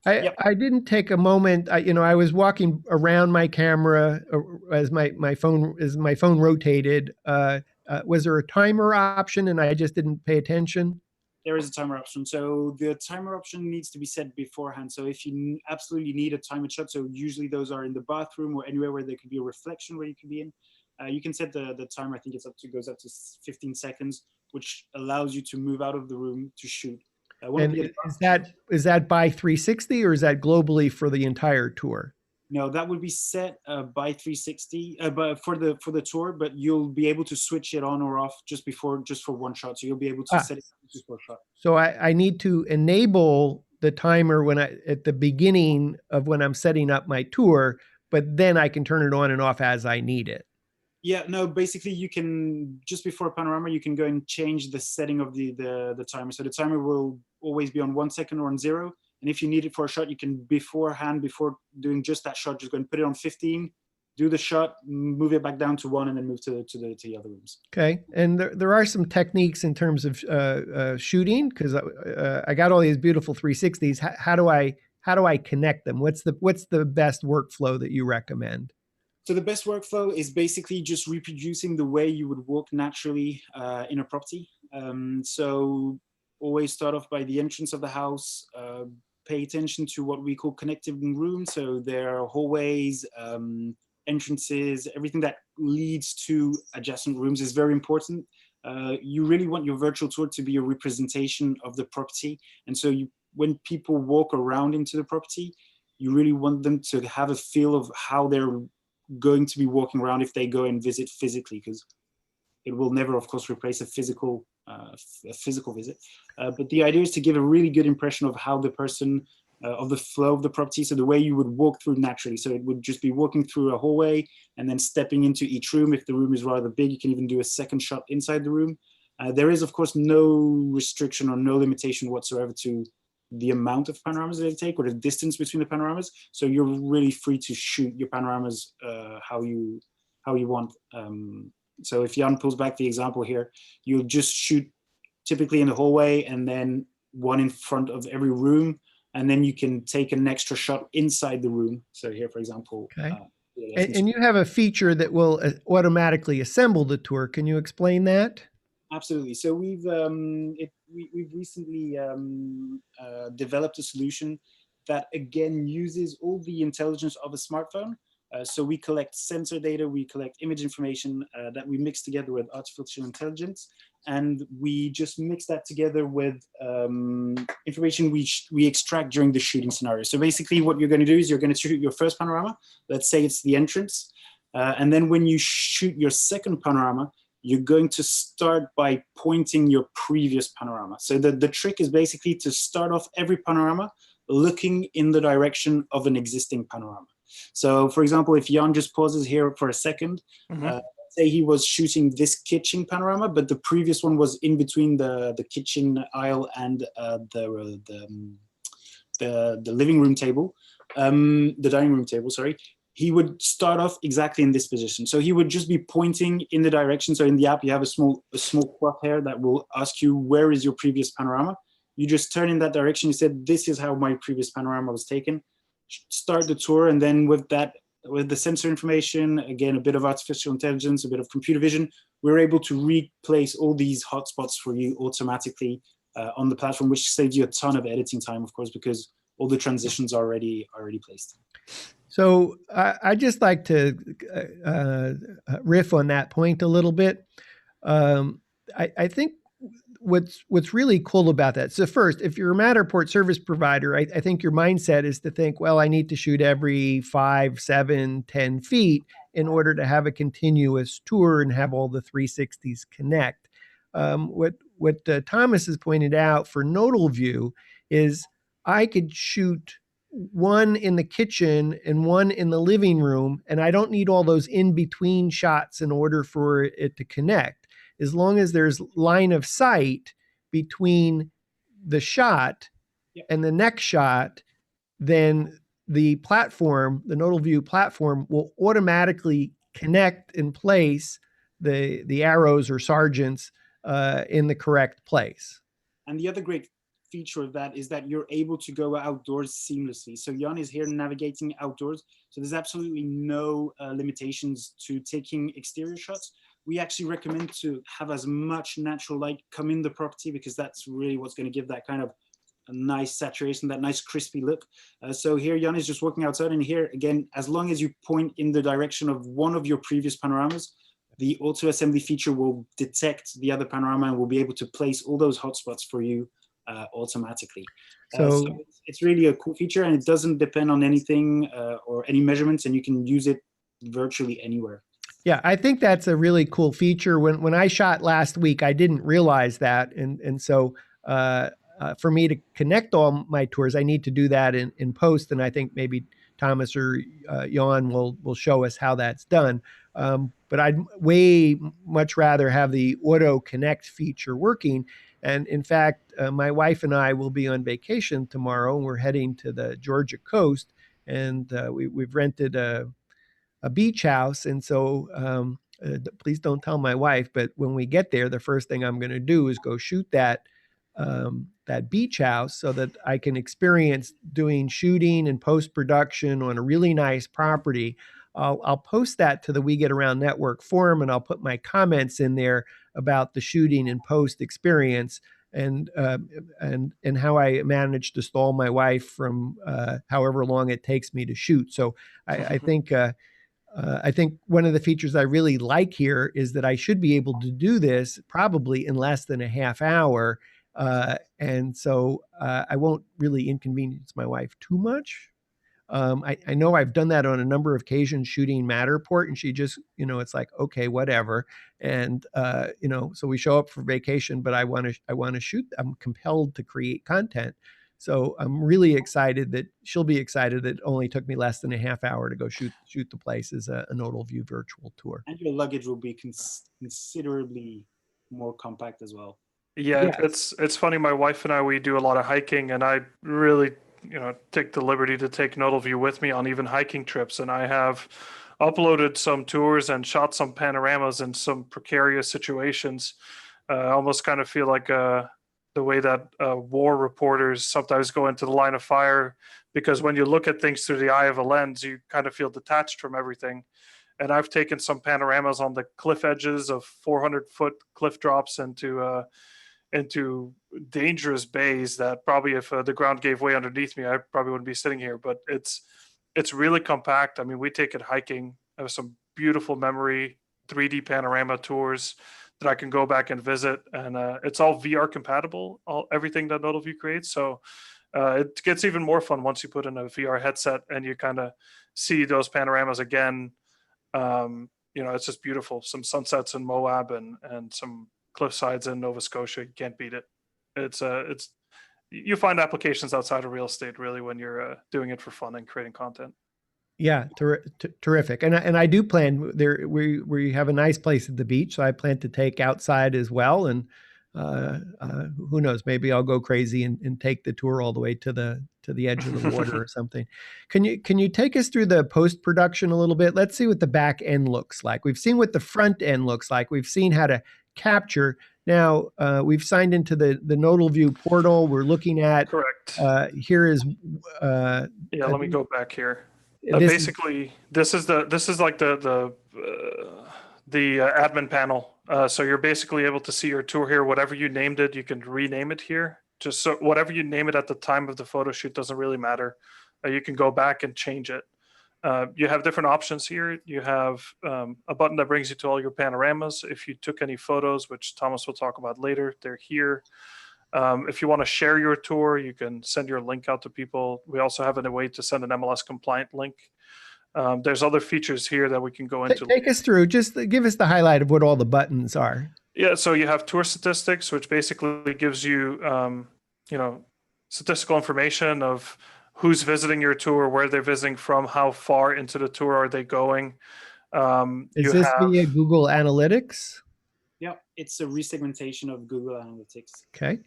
I didn't take a moment. I was walking around my camera as my phone rotated. Was there a timer option, and I just didn't pay attention? There is a timer option. So the timer option needs to be set beforehand. So if you absolutely need a timer shot, so usually those are in the bathroom or anywhere where there could be a reflection where you could be in, you can set the timer. I think goes up to 15 seconds, which allows you to move out of the room to shoot. And is that by 360, or is that globally for the entire tour? No, that would be set by 360, but for the tour. But you'll be able to switch it on or off just for one shot. So you'll be able to set it just for a shot. So I need to enable the timer when at the beginning of when I'm setting up my tour, but then I can turn it on and off as I need it. Yeah, no, basically you can, just before Panorama, you can go and change the setting of the timer. So the timer will always be on 1 second or on 0. And if you need it for a shot, you can before doing just that shot, just go and put it on 15, do the shot, move it back down to 1, and then move to the other rooms. Okay. And there are some techniques in terms of shooting, because I got all these beautiful 360s. How do I connect them? What's the best workflow that you recommend? So the best workflow is basically just reproducing the way you would walk naturally in a property. So always start off by the entrance of the house. Pay attention to what we call connecting rooms. So there are hallways, entrances, everything that leads to adjacent rooms is very important. You really want your virtual tour to be a representation of the property. And so when people walk around into the property, you really want them to have a feel of how they're going to be walking around if they go and visit physically, because it will never, of course, replace a physical visit. But the idea is to give a really good impression of how the person, of the flow of the property. So the way you would walk through naturally. So it would just be walking through a hallway and then stepping into each room. If the room is rather big, you can even do a second shot inside the room. There is, of course, no restriction or no limitation whatsoever to the amount of panoramas they take or the distance between the panoramas. So you're really free to shoot your panoramas how you want. So if Jan pulls back the example here, you'll just shoot typically in the hallway and then one in front of every room. And then you can take an extra shot inside the room. So here, for example. Okay. And you have a feature that will automatically assemble the tour. Can you explain that? Absolutely. So we've recently developed a solution that again uses all the intelligence of a smartphone. So we collect sensor data, we collect image information that we mix together with artificial intelligence, and we just mix that together with information we extract during the shooting scenario. So basically what you're going to do is you're going to shoot your first panorama. Let's say it's the entrance. And then when you shoot your second panorama, you're going to start by pointing your previous panorama. So the trick is basically to start off every panorama looking in the direction of an existing panorama. So for example, if Jan just pauses here for a second, say he was shooting this kitchen panorama, but the previous one was in between the kitchen aisle and the living room table, the dining room table, sorry. He would start off exactly in this position. So he would just be pointing in the direction. So in the app, you have a small crosshair that will ask you, where is your previous panorama? You just turn in that direction. You said, this is how my previous panorama was taken. Start the tour. And then with the sensor information, again, a bit of artificial intelligence, a bit of computer vision, we're able to replace all these hotspots for you automatically on the platform, which saves you a ton of editing time, of course, because all the transitions are already placed. So I just like to riff on that point a little bit. I think what's really cool about that. So first, if you're a Matterport service provider, I think your mindset is to think, well, I need to shoot every 5, 7, 10 feet in order to have a continuous tour and have all the 360s connect. What Thomas has pointed out for Nodalview is I could shoot one in the kitchen and one in the living room, and I don't need all those in-between shots in order for it to connect. As long as there's line of sight between the shot and the next shot, then the platform, the Nodalview platform, will automatically connect and place the arrows or sergeants in the correct place. And the other great feature of that is that you're able to go outdoors seamlessly. So Jan is here navigating outdoors. So there's absolutely no limitations to taking exterior shots. We actually recommend to have as much natural light come in the property, because that's really what's going to give that kind of a nice saturation, that nice crispy look. So here Jan is just walking outside, and here again, as long as you point in the direction of one of your previous panoramas, the auto assembly feature will detect the other panorama and will be able to place all those hotspots for you automatically. So It's really a cool feature, and it doesn't depend on anything or any measurements, and you can use it virtually anywhere. yeah, I think that's a really cool feature. When I shot last week, I didn't realize that, and so for me to connect all my tours, I need to do that in post, and I think maybe Thomas or Jan will show us how that's done. But I'd way much rather have the auto connect feature working. And in fact, my wife and I will be on vacation tomorrow, and we're heading to the Georgia coast, and we've rented a beach house. And so please don't tell my wife, but when we get there, the first thing I'm going to do is go shoot that beach house so that I can experience doing shooting and post-production on a really nice property. I'll post that to the We Get Around Network forum, and I'll put my comments in there about the shooting and post experience, and how I managed to stall my wife from however long it takes me to shoot. So I think I think one of the features I really like here is that I should be able to do this probably in less than a half hour. And so I won't really inconvenience my wife too much. I know I've done that on a number of occasions shooting Matterport, and she just, it's like, okay, whatever. And, so we show up for vacation, but I want to shoot. I'm compelled to create content. So I'm really excited that she'll be excited that it only took me less than a half hour to go shoot the place as a Nodalview virtual tour. And your luggage will be considerably more compact as well. Yeah, it's funny. My wife and I, we do a lot of hiking, and I really, take the liberty to take Nodalview with me on even hiking trips. And I have uploaded some tours and shot some panoramas in some precarious situations. I almost kind of feel like the way that war reporters sometimes go into the line of fire, because when you look at things through the eye of a lens, you kind of feel detached from everything. And I've taken some panoramas on the cliff edges of 400-foot cliff drops into dangerous bays that probably, if the ground gave way underneath me, I probably wouldn't be sitting here. But it's really compact. I mean, we take it hiking. I have some beautiful memory 3D panorama tours that I can go back and visit, and it's all VR compatible, everything that Nodalview creates. So it gets even more fun once you put in a VR headset and you kind of see those panoramas again. It's just beautiful. Some sunsets in Moab and some cliff sides in Nova Scotia. You can't beat it. It's you find applications outside of real estate really when you're doing it for fun and creating content. Yeah, terrific. And I do plan there. We have a nice place at the beach, so I plan to take outside as well. And who knows? Maybe I'll go crazy and take the tour all the way to the edge of the water or something. Can you take us through the post production a little bit? Let's see what the back end looks like. We've seen what the front end looks like. We've seen how to capture. Now we've signed into the Nodalview portal. We're looking at. Correct. Here is. Let me go back here. This is like the admin panel. So you're basically able to see your tour here. Whatever you named it, you can rename it here. Just so whatever you name it at the time of the photo shoot doesn't really matter. You can go back and change it. You have different options here. You have a button that brings you to all your panoramas. If you took any photos, which Thomas will talk about later, they're here. If you want to share your tour, you can send your link out to people. We also have a way to send an MLS compliant link. There's other features here that we can go into. Take us through, just give us the highlight of what all the buttons are. Yeah, so you have tour statistics, which basically gives you, statistical information of who's visiting your tour, where they're visiting from, how far into the tour are they going. Is this via Google Analytics? Yeah, it's a resegmentation of Google Analytics. Okay.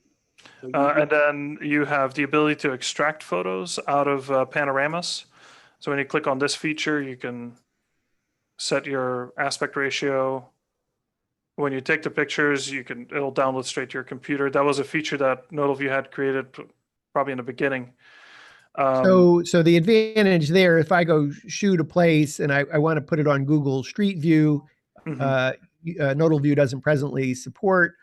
And then you have the ability to extract photos out of panoramas. So when you click on this feature, you can set your aspect ratio. When you take the pictures, it'll download straight to your computer. That was a feature that Nodalview had created probably in the beginning. So the advantage there, if I go shoot a place and I want to put it on Google Street View, Nodalview doesn't presently support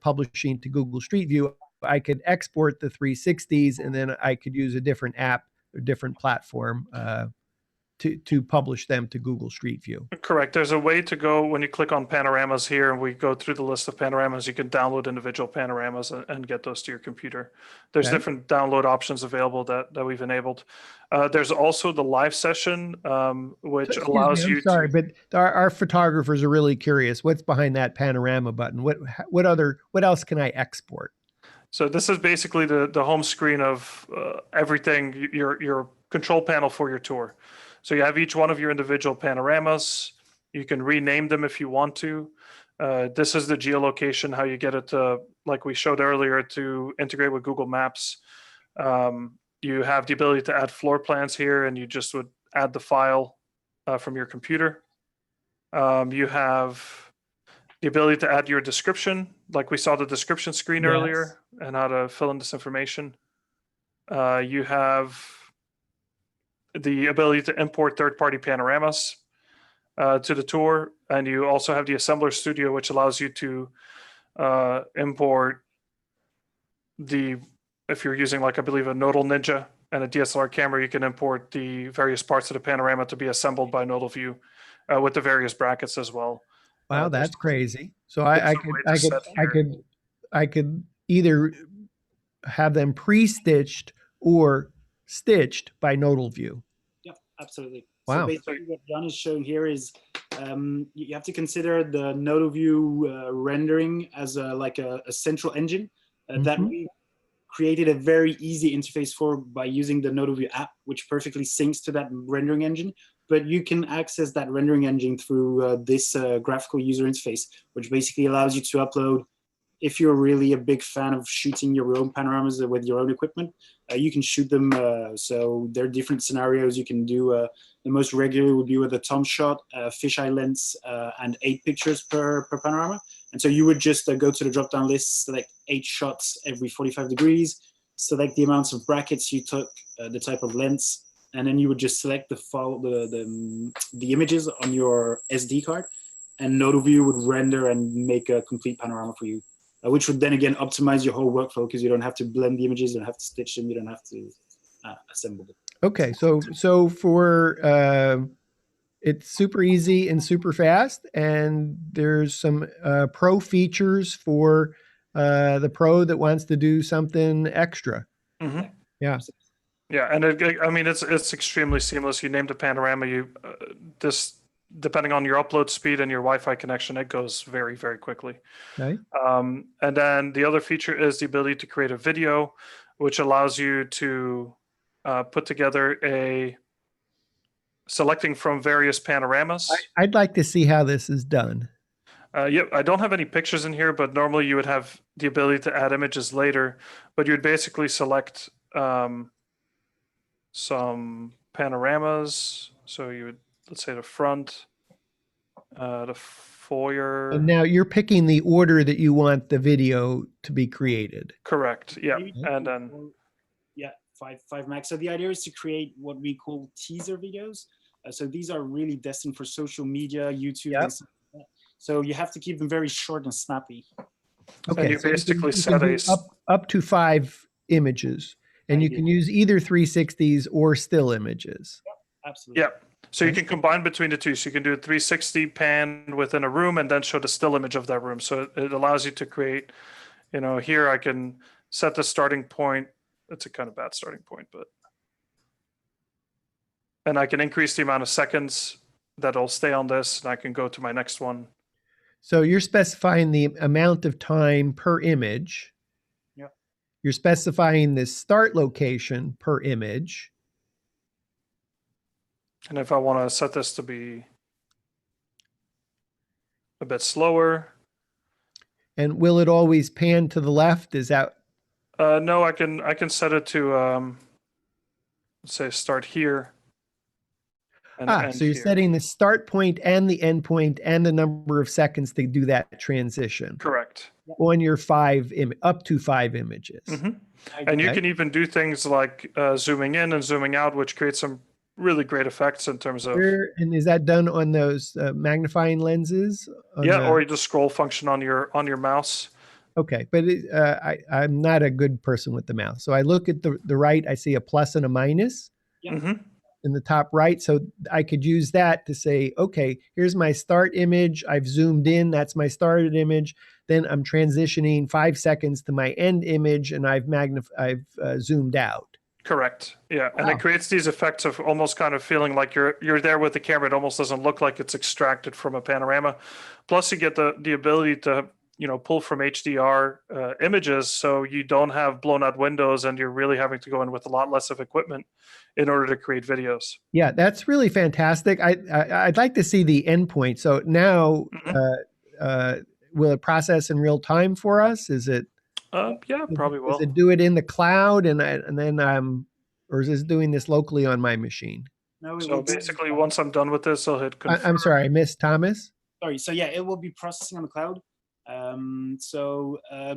publishing to Google Street View. I could export the 360s, and then I could use a different app or different platform to publish them to Google Street View. Correct. There's a way to go when you click on panoramas here and we go through the list of panoramas, you can download individual panoramas and get those to your computer. There's Okay. different download options available that we've enabled. There's also the live session, which Excuse allows me, I'm you sorry, to. but our photographers are really curious. What's behind that panorama button? What else can I export? So this is basically the home screen of everything, your control panel for your tour. So you have each one of your individual panoramas. You can rename them if you want to. This is the geolocation, how you get it to, like we showed earlier, to integrate with Google Maps. You have the ability to add floor plans here, and you just would add the file from your computer. You have the ability to add your description, like we saw the description screen Yes. earlier, and how to fill in this information. You have the ability to import third-party panoramas to the tour, and you also have the Assembler Studio, which allows you to import if you're using, like, I believe, a Nodal Ninja and a DSLR camera, you can import the various parts of the panorama to be assembled by Nodalview with the various brackets as well. Wow, There's that's crazy. So there's I a way to set here. could either have them pre-stitched or stitched by Nodalview. Yeah, absolutely. Wow. So basically what Jan is showing here is you have to consider the Nodalview rendering as a central engine that Mhm. we created a very easy interface for by using the Nodalview app, which perfectly syncs to that rendering engine. But you can access that rendering engine through this graphical user interface, which basically allows you to upload. If you're really a big fan of shooting your own panoramas with your own equipment, you can shoot them. So there are different scenarios you can do. The most regular would be with a Tom shot, fisheye lens, and 8 pictures per panorama. And so you would just go to the drop-down list, select 8 shots every 45 degrees, select the amounts of brackets you took, the type of lens, and then you would just select the images on your SD card, and Nodalview would render and make a complete panorama for you. Which would then again optimize your whole workflow because you don't have to blend the images, you don't have to stitch them, you don't have to assemble them. Okay, so for it's super easy and super fast, and there's some pro features for the pro that wants to do something extra. Mhm. Yeah. Yeah, and I mean it's extremely seamless. You named a panorama. This, depending on your upload speed and your Wi-Fi connection, it goes very, very quickly. Okay. And then the other feature is the ability to create a video, which allows you to put together selecting from various panoramas. I'd like to see how this is done. Yep, I don't have any pictures in here, but normally you would have the ability to add images later, but you'd basically select some panoramas. So you would, let's say, the front, the foyer. And now you're picking the order that you want the video to be created. Correct. Yeah. Maybe And then 5 max. So the idea is to create what we call teaser videos. So these are really destined for social media, YouTube. Yep. And stuff like that. So you have to keep them very short and snappy. Okay. and you so basically you set can a do up to 5 images, and you can use either 360s or still images. Absolutely. yeah. So you Okay. can combine between the two. So you can do a 360 pan within a room and then show the still image of that room. So it allows you to create, here I can set the starting point. It's a kind of bad starting point, and I can increase the amount of seconds that'll stay on this, and I can go to my next one. So you're specifying the amount of time per image. Yep. You're specifying the start location per image. And if I want to set this to be a bit slower, And will it always pan to the left? Is that no, I can set it to let's say start here. And end so you're here. setting the start point and the end point and the number of seconds to do that transition Correct. on your up to 5 images. Hmm. And you Okay. can even do things like zooming in and zooming out, which creates some really great effects in terms of And is that done on those magnifying lenses? or the scroll function on your mouse. Okay, but I'm not a good person with the mouse. So I look at the right, I see a plus and a minus. Yeah. Hmm. in the top right. So I could use that to say, okay, here's my start image. I've zoomed in. That's my started image. Then I'm transitioning 5 seconds to my end image, and I've zoomed out. Correct. Yeah, and Wow. it creates these effects of almost kind of feeling like you're there with the camera. It almost doesn't look like it's extracted from a panorama. Plus, you get the ability to pull from HDR images, so you don't have blown out windows, and you're really having to go in with a lot less of equipment in order to create videos. Yeah, that's really fantastic. I'd like to see the endpoint. So now, will it process in real time for us? Is it? Yeah, probably will. Does it do it in the cloud and then or is this doing this locally on my machine? No, So basically, once I'm done with this, I'll hit confirm. I'm sorry, I missed Thomas. Sorry. So yeah, it will be processing on the cloud.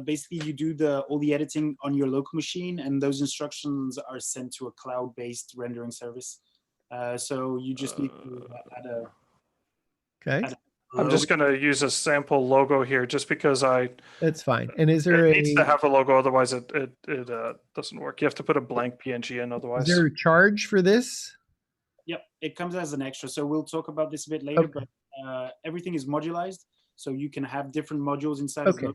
Basically, you do all the editing on your local machine, and those instructions are sent to a cloud-based rendering service. So you just need to add a. Okay. I'm just going to use a sample logo here, just because That's fine. And is there it needs to have a logo, otherwise it doesn't work. You have to put a blank PNG in, otherwise. Is there a charge for this? Yep, it comes as an extra. So we'll talk about this a bit later, Okay. but everything is modularized, so you can have different modules inside. Okay.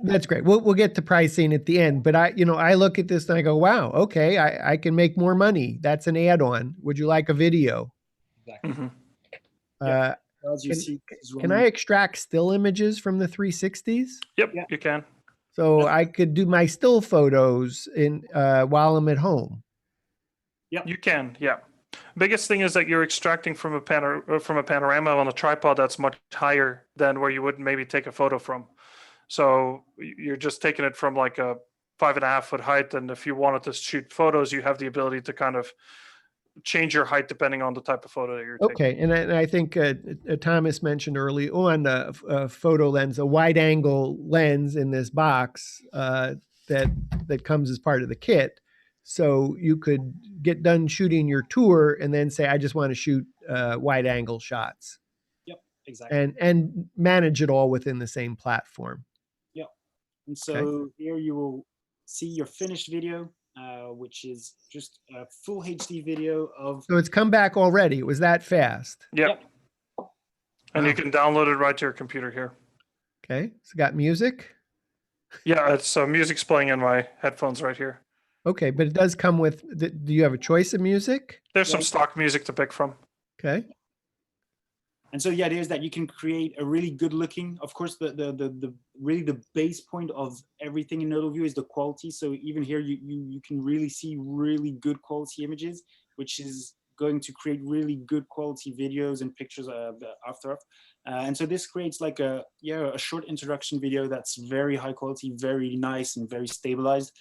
That's great. We'll get to pricing at the end, but I look at this and I go, wow, okay, I can make more money. That's an add-on. Would you like a video? Exactly. Mm-hmm. Can I extract still images from the 360s? Yep, you can. So I could do my still photos while I'm at home. Yep, you can. Yeah. Biggest thing is that you're extracting from a panorama on a tripod that's much higher than where you would maybe take a photo from. So you're just taking it from like a 5.5 foot height, and if you wanted to shoot photos, you have the ability to kind of change your height depending on the type of photo that you're taking. Okay, and I think Thomas mentioned early on a photo lens, a wide angle lens in this box that comes as part of the kit. So you could get done shooting your tour and then say, I just want to shoot wide angle shots. Yep, exactly. And manage it all within the same platform. Yep. And so here you will see your finished video. Which is just a full HD video of. So it's come back already. It was that fast. Yep. And you can download it right to your computer here. Okay. It's got music. Yeah, it's music's playing in my headphones right here. Okay, but it does come with. Do you have a choice of music? There's some stock music to pick from. Okay. And so the idea is that you can create a really good looking, of course, the really the base point of everything in Nodalview is the quality. So even here, you can really see really good quality images, which is going to create really good quality videos and pictures after. And so this creates like a short introduction video that's very high quality, very nice and very stabilized.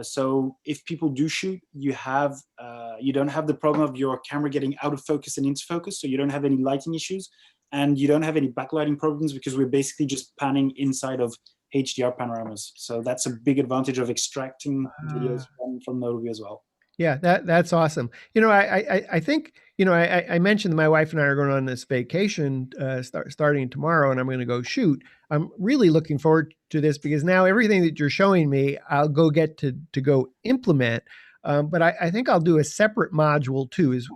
So if people do shoot, you don't have the problem of your camera getting out of focus and into focus, so you don't have any lighting issues, and you don't have any backlighting problems because we're basically just panning inside of HDR panoramas. So that's a big advantage of extracting videos from Nodalview as well. Yeah, that's awesome. I think, I mentioned that my wife and I are going on this vacation starting tomorrow, and I'm going to go shoot. I'm really looking forward to this because now everything that you're showing me, I'll go get to go implement. But I think I'll do a separate module too, is,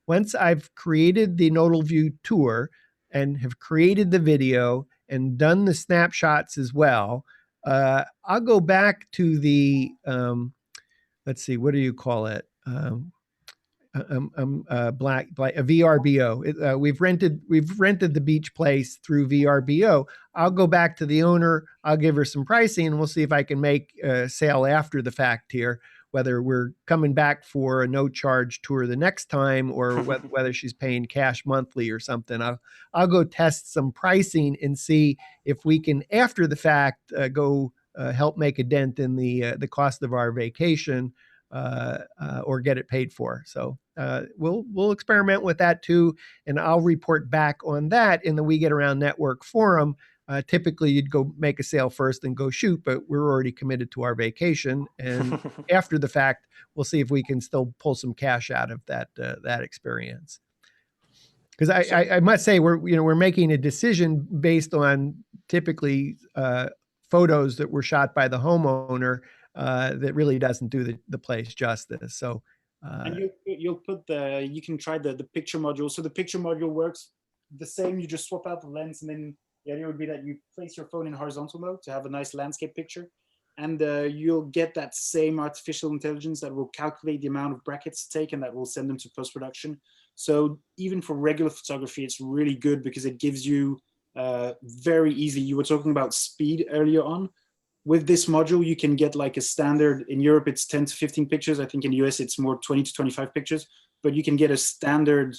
once I've created the Nodalview tour and have created the video and done the snapshots as well, I'll go back to the, let's see, what do you call it? Black a VRBO. We've rented the beach place through VRBO. I'll go back to the owner. I'll give her some pricing, and we'll see if I can make a sale after the fact here, whether we're coming back for a no charge tour the next time or whether she's paying cash monthly or something. I'll go test some pricing and see if we can, after the fact, go help make a dent in the cost of our vacation, or get it paid for. So we'll experiment with that too, and I'll report back on that in the We Get Around Network forum. Typically, you'd go make a sale first and go shoot, but we're already committed to our vacation, and after the fact, we'll see if we can still pull some cash out of that experience. Because I must say we're making a decision based on typically photos that were shot by the homeowner that really doesn't do the place justice. So And you'll put you can try the picture module. So the picture module works the same. You just swap out the lens, and then the idea would be that you place your phone in horizontal mode to have a nice landscape picture. And you'll get that same artificial intelligence that will calculate the amount of brackets to take, and that will send them to post-production. So even for regular photography, it's really good because it gives you very easy. You were talking about speed earlier on. With this module, you can get like a standard. In Europe, it's 10 to 15 pictures. I think in the US, it's more 20 to 25 pictures. But you can get a standard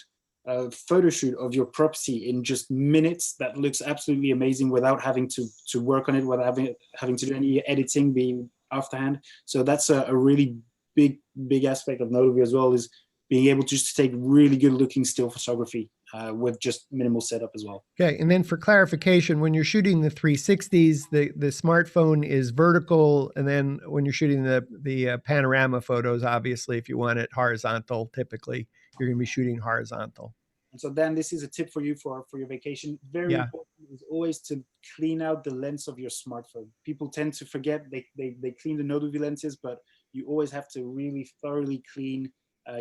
photo shoot of your property in just minutes that looks absolutely amazing without having to work on it, without having to do any editing, being afterhand. So that's a really big aspect of Nodalview as well, is being able just to take really good looking still photography with just minimal setup as well. Okay, and then for clarification, when you're shooting the 360s, the smartphone is vertical, and then when you're shooting the panorama photos, obviously, if you want it horizontal, typically you're going to be shooting horizontal. And so then this is a tip for you for your vacation. Very important is always to clean out the lens of your smartphone. People tend to forget they clean the Nodalview lenses, but you always have to really thoroughly clean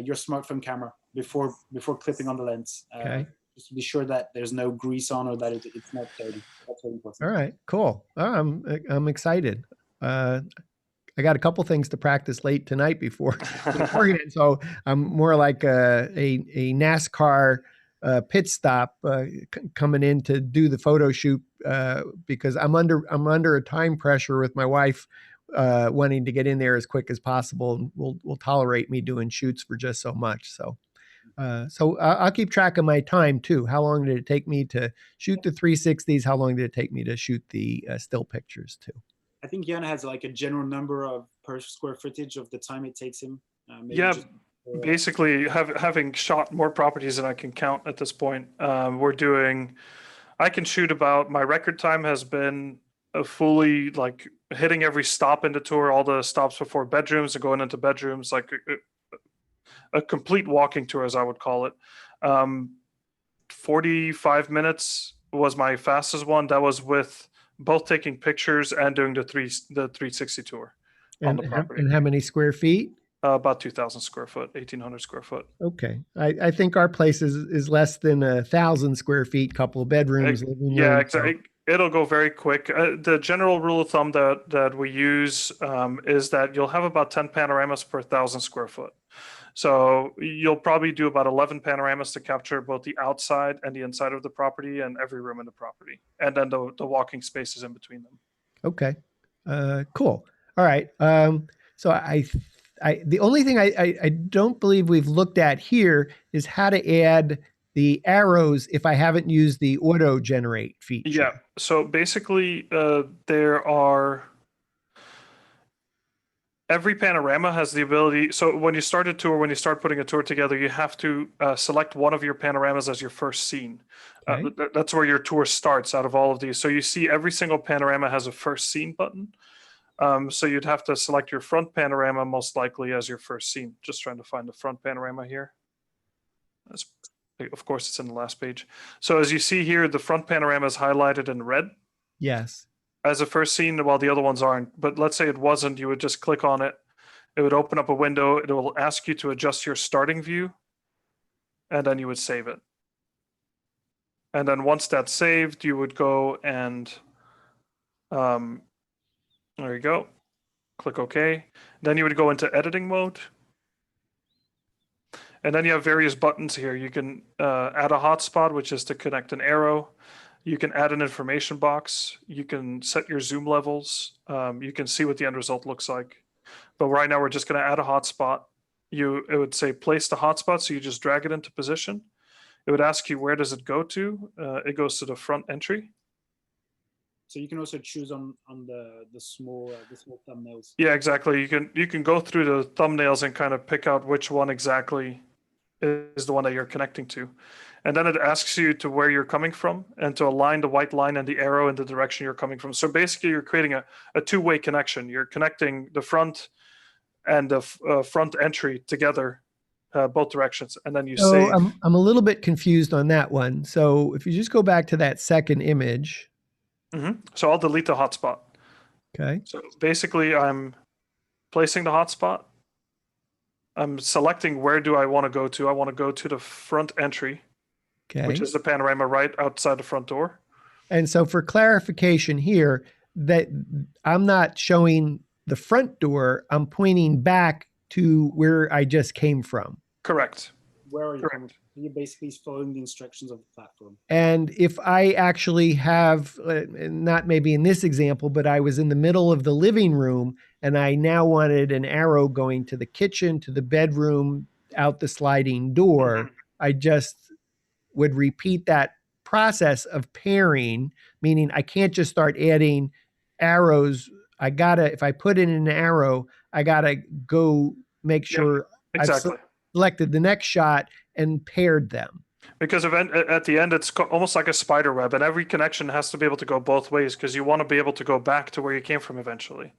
your smartphone camera before clipping on the lens. Okay. Just to be sure that there's no grease on or that it's not dirty. That's very important. All right, cool. I'm excited. I got a couple things to practice late tonight before so I'm more like a NASCAR pit stop coming in to do the photo shoot because I'm under a time pressure with my wife wanting to get in there as quick as possible, and will tolerate me doing shoots for just so much. So I'll keep track of my time too. How long did it take me to shoot the 360s? How long did it take me to shoot the still pictures too? I think Jan has like a general number of per square footage of the time it takes him. Basically having shot more properties than I can count at this point. I can shoot about, my record time has been fully like hitting every stop in the tour, all the stops before bedrooms and going into bedrooms, like a complete walking tour, as I would call it. 45 minutes was my fastest one. That was with both taking pictures and doing the 360 tour on the property. And how many square feet? About 2,000 square foot, 1,800 square foot. Okay. I think our place is less than 1,000 square feet, couple of bedrooms. Yeah, exactly. It'll go very quick. The general rule of thumb that we use is that you'll have about 10 panoramas per 1,000 square foot. So you'll probably do about 11 panoramas to capture both the outside and the inside of the property and every room in the property, and then the walking spaces in between them. Okay, cool. All right. So the only thing I don't believe we've looked at here is how to add the arrows if I haven't used the auto generate feature. Yeah. So basically, every panorama has the ability. So when you start putting a tour together, you have to select one of your panoramas as your first scene. Okay. That's where your tour starts out of all of these. So you see every single panorama has a first scene button. So you'd have to select your front panorama most likely as your first scene. Just trying to find the front panorama here. Of course, it's in the last page. So as you see here, the front panorama is highlighted in red. Yes. As a first scene, while the other ones aren't. But let's say it wasn't, you would just click on it. It would open up a window. It will ask you to adjust your starting view, and then you would save it. And then once that's saved, you would go and there you go. Click OK. Then you would go into editing mode. And then you have various buttons here. You can add a hotspot, which is to connect an arrow. You can add an information box. You can set your zoom levels. You can see what the end result looks like. But right now, we're just going to add a hotspot. It would say place the hotspot, so you just drag it into position. It would ask you where does it go to. It goes to the front entry. So you can also choose on the small thumbnails. Yeah, exactly. You can go through the thumbnails and kind of pick out which one exactly is the one that you're connecting to. And then it asks you to where you're coming from and to align the white line and the arrow in the direction you're coming from. So basically you're creating a two-way connection. You're connecting the front and the front entry together, both directions, and then you save. I'm a little bit confused on that one. So if you just go back to that second image. Mm-hmm. So I'll delete the hotspot. Okay. So basically I'm placing the hotspot. I'm selecting where do I want to go to. I want to go to the front entry, Okay. which is the panorama right outside the front door. And so for clarification here, that I'm not showing the front door, I'm pointing back to where I just came from. Correct. Where are you Correct. coming from? You're basically following the instructions of the platform. And if I actually have, not maybe in this example, but I was in the middle of the living room and I now wanted an arrow going to the kitchen, to the bedroom, out the sliding door, I just would repeat that process of pairing, meaning I can't just start adding arrows. I gotta, if I put in an arrow, I gotta go make sure Exactly. I've selected the next shot and paired them. Because at the end, it's almost like a spider web, and every connection has to be able to go both ways because you want to be able to go back to where you came from eventually.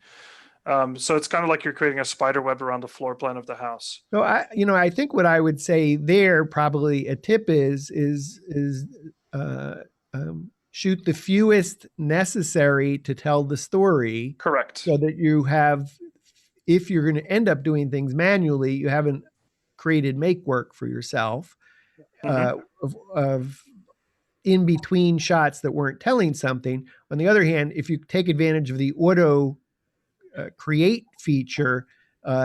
So it's kind of like you're creating a spider web around the floor plan of the house. So I think what I would say there, probably a tip is shoot the fewest necessary to tell the story. Correct. So that you have, if you're going to end up doing things manually, you haven't created make work for yourself of in between shots that weren't telling something. On the other hand, if you take advantage of the auto create feature,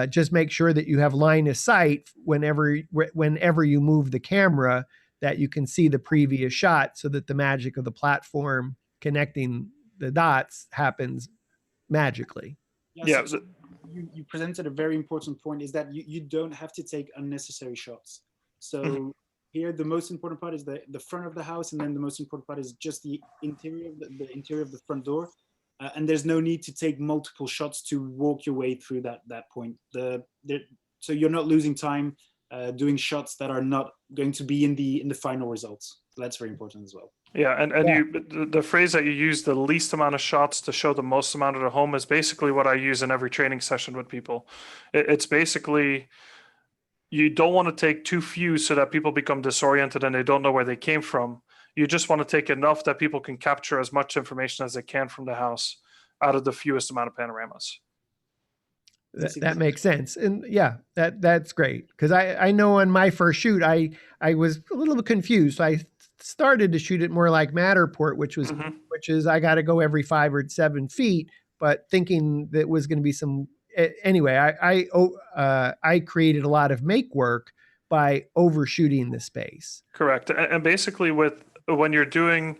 just make sure that you have line of sight whenever you move the camera, that you can see the previous shot, so that the magic of the platform connecting the dots happens magically. Yeah. So you presented a very important point, is that you don't have to take unnecessary shots. So here, the most important part is the front of the house, and then the most important part is just the interior, the interior of the front door. And there's no need to take multiple shots to walk your way through that point. So you're not losing time doing shots that are not going to be in the final results. So that's very important as well. Yeah, and the phrase that you use, the least amount of shots to show the most amount of the home, is basically what I use in every training session with people. It's basically, you don't want to take too few so that people become disoriented and they don't know where they came from. You just want to take enough that people can capture as much information as they can from the house out of the fewest amount of panoramas. That makes sense. And yeah, that's great. Because I know on my first shoot, I was a little bit confused. So I started to shoot it more like Matterport, which is I got to go every 5 or 7 feet, but thinking that was going to be some, anyway, I created a lot of make work by overshooting the space. Correct. And basically when you're doing,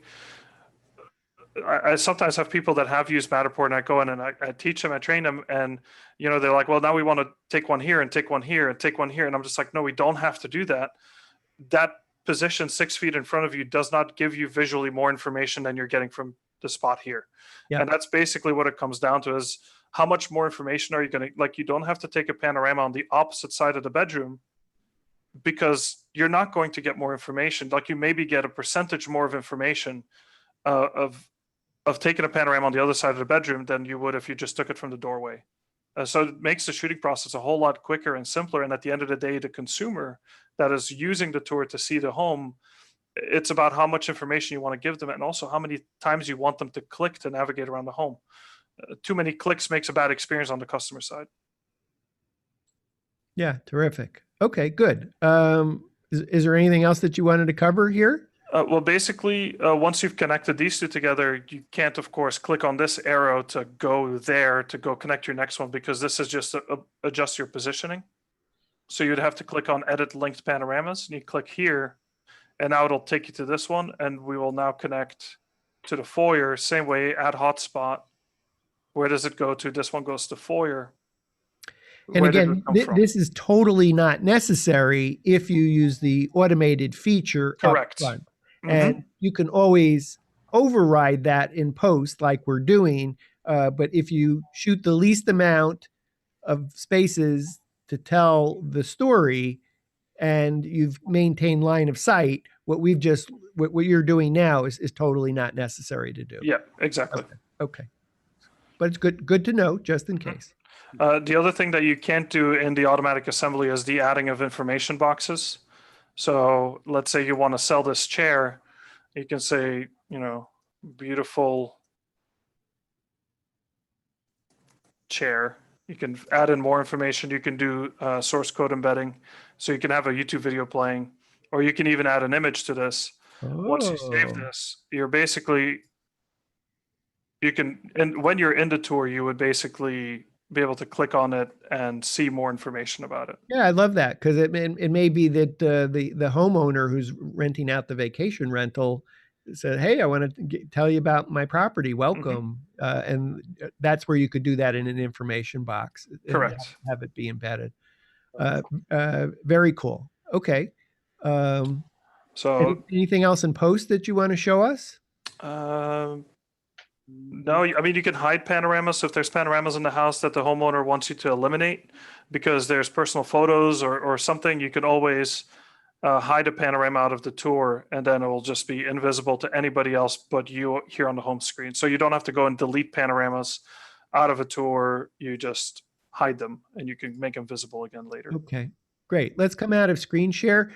I sometimes have people that have used Matterport, and I go in and I teach them, I train them, and they're like, well, now we want to take one here and take one here and take one here. And I'm just like, no, we don't have to do that. That position 6 feet in front of you does not give you visually more information than you're getting from the spot here. Yep. And that's basically what it comes down to, is how much more information are you going to, like, you don't have to take a panorama on the opposite side of the bedroom, because you're not going to get more information. Like, you maybe get a percentage more of information of taking a panorama on the other side of the bedroom than you would if you just took it from the doorway. So it makes the shooting process a whole lot quicker and simpler. And at the end of the day, the consumer that is using the tour to see the home, it's about how much information you want to give them, and also how many times you want them to click to navigate around the home. Too many clicks makes a bad experience on the customer side. Yeah, terrific. Okay, good. Is there anything else that you wanted to cover here? Well, basically, once you've connected these two together, you can't, of course, click on this arrow to go there to go connect your next one, because this is just adjust your positioning. So you'd have to click on Edit Linked Panoramas, and you click here, and now it'll take you to this one, and we will now connect to the foyer. Same way, add hotspot. Where does it go to? This one goes to foyer. And again, this is totally not necessary if you use the automated feature. Correct. Up front. And you can always override that in post, like we're doing. But if you shoot the least amount of spaces to tell the story, and you've maintained line of sight, what you're doing now is totally not necessary to do. Yeah, exactly. Okay. But it's good to know, just in case. The other thing that you can't do in the automatic assembly is the adding of information boxes. So let's say you want to sell this chair, you can say, beautiful chair, You can add in more information. You can do source code embedding. So you can have a YouTube video playing, or you can even add an image to this. Once you save this, you're basically, you can, and when you're in the tour, you would basically be able to click on it and see more information about it. Yeah, I love that, because it may be that the homeowner who's renting out the vacation rental said, "Hey, I want to tell you about my property. Welcome," and that's where you could do that in an information box. And Correct. have it be embedded. Very cool. Okay. So Anything else in post that you want to show us? no, I mean, you can hide panoramas. So if there's panoramas in the house that the homeowner wants you to eliminate because there's personal photos or something, you can always hide a panorama out of the tour, and then it will just be invisible to anybody else but you here on the home screen. So you don't have to go and delete panoramas out of a tour. You just hide them and you can make them visible again later. Okay, great. Let's come out of screen share.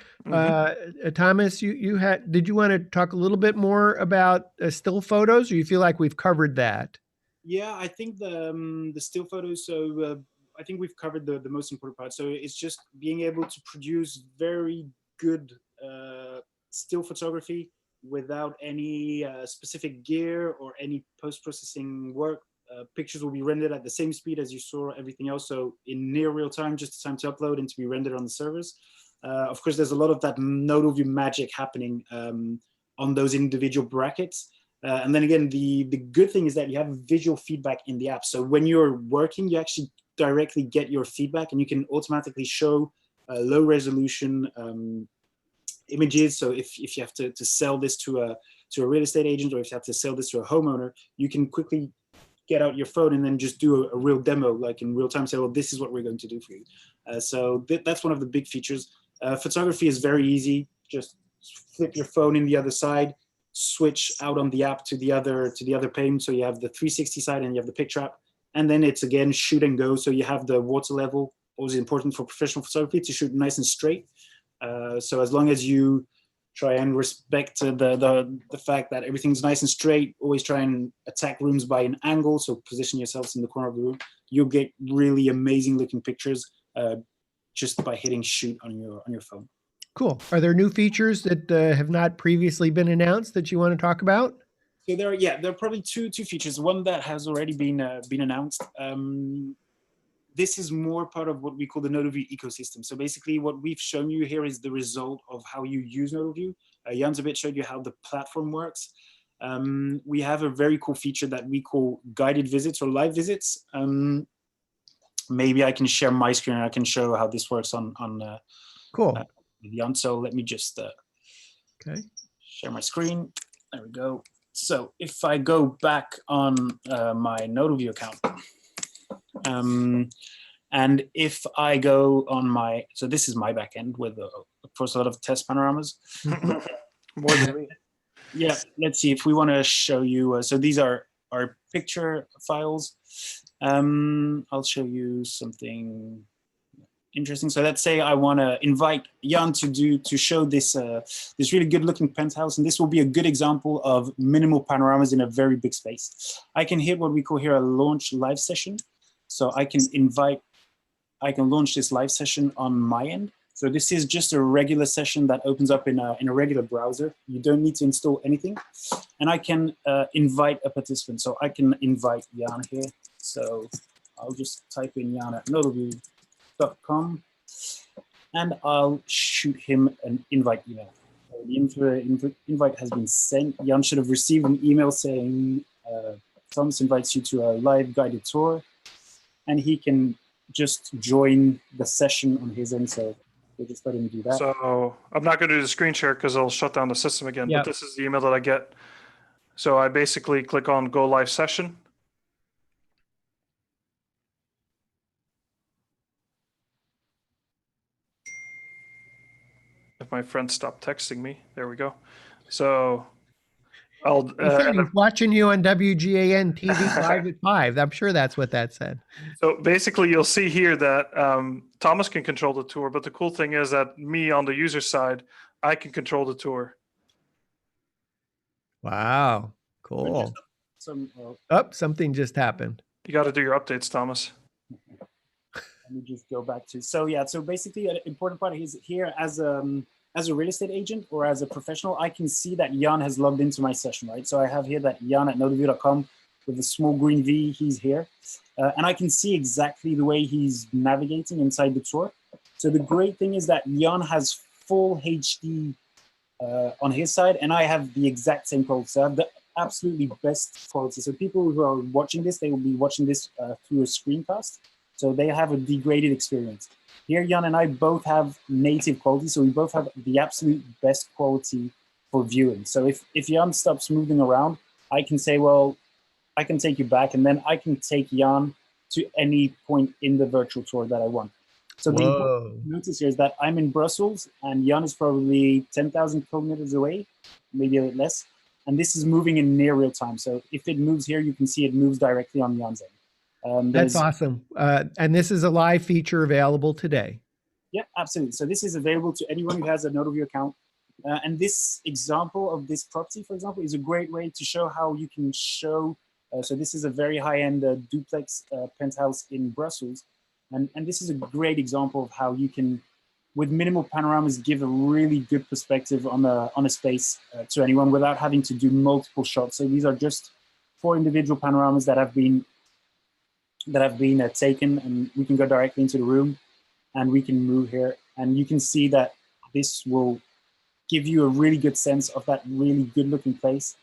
Thomas, did you want to talk a little bit more about still photos, or you feel like we've covered that? Yeah, I think the still photos. So I think we've covered the most important part. So it's just being able to produce very good still photography without any specific gear or any post-processing work. Pictures will be rendered at the same speed as you saw everything else. So in near real time, just the time to upload and to be rendered on the servers. Of course, there's a lot of that Nodalview magic happening on those individual brackets. And then again, the good thing is that you have visual feedback in the app. So when you're working, you actually directly get your feedback, and you can automatically show low resolution images. So if you have to sell this to a real estate agent, or if you have to sell this to a homeowner, you can quickly get out your phone and then just do a real demo, like in real time, say, well, this is what we're going to do for you. So that's one of the big features. Photography is very easy. Just flip your phone in the other side, switch out on the app to the other pane. So you have the 360 side and you have the picture app. And then it's again, shoot and go. So you have the water level, always important for professional photography, to shoot nice and straight. So as long as you try and respect the fact that everything's nice and straight, always try and attack rooms by an angle. So position yourselves in the corner of the room. You'll get really amazing looking pictures just by hitting shoot on your phone. Cool. Are there new features that have not previously been announced that you want to talk about? So there are probably two features. One that has already been announced. This is more part of what we call the Nodalview ecosystem. So basically what we've shown you here is the result of how you use Nodalview. Jan's a bit showed you how the platform works. We have a very cool feature that we call guided visits or live visits. Maybe I can share my screen and I can show how this works on cool. Jan. So let me just share my screen. There we go. So if I go back on my Nodalview account, and if I go on my, so this is my backend with, of course, a lot of test panoramas. More than me. Yeah, let's see if we want to show you. So these are our picture files. I'll show you something interesting. So let's say I want to invite Jan to show this this really good looking penthouse, and this will be a good example of minimal panoramas in a very big space. I can hit what we call here a launch live session. So I can launch this live session on my end. So this is just a regular session that opens up in a regular browser. You don't need to install anything. And I can invite a participant. So I can invite Jan here. So I'll just type in Jan at nodalview.com and I'll shoot him an invite email. So the invite has been sent. Jan should have received an email saying, Thomas invites you to a live guided tour. And he can just join the session on his end. So we'll just let him do that. So I'm not going to do the screen share because it'll shut down the system again. Yep. But this is the email that I get. So I basically click on Go Live Session. If my friend stopped texting me, there we go. So I'll he's watching you on WGAN-TV live at 5. I'm sure that's what that said. So basically you'll see here that Thomas can control the tour, but the cool thing is that me on the user side, I can control the tour. Wow, cool. Something just happened. You got to do your updates, Thomas. Let me just go back to, so yeah, so basically an important part is here as a real estate agent or as a professional, I can see that Jan has logged into my session, right? So I have here that Jan at nodalview.com with a small green V, he's here. And I can see exactly the way he's navigating inside the tour. So the great thing is that Jan has full HD on his side, and I have the exact same quality. So I have the absolutely best quality. So people who are watching this, they will be watching this through a screencast. So they have a degraded experience. Here, Jan and I both have native quality, so we both have the absolute best quality for viewing. So if Jan stops moving around, I can say, well, I can take you back, and then I can take Jan to any point in the virtual tour that I want. So the important thing to notice here is that I'm in Brussels, and Jan is probably 10,000 kilometers away, maybe a bit less. And this is moving in near real time. So if it moves here, you can see it moves directly on Jan's end. That's awesome. And this is a live feature available today. Yeah, absolutely. So this is available to anyone who has a Nodalview account. And this example of this property, for example, is a great way to show how you can show. So this is a very high-end duplex penthouse in Brussels. And this is a great example of how you can, with minimal panoramas, give a really good perspective on a space to anyone without having to do multiple shots. So these are just 4 individual panoramas that have been taken, and we can go directly into the room and we can move here, and you can see that this will give you a really good sense of that really good looking place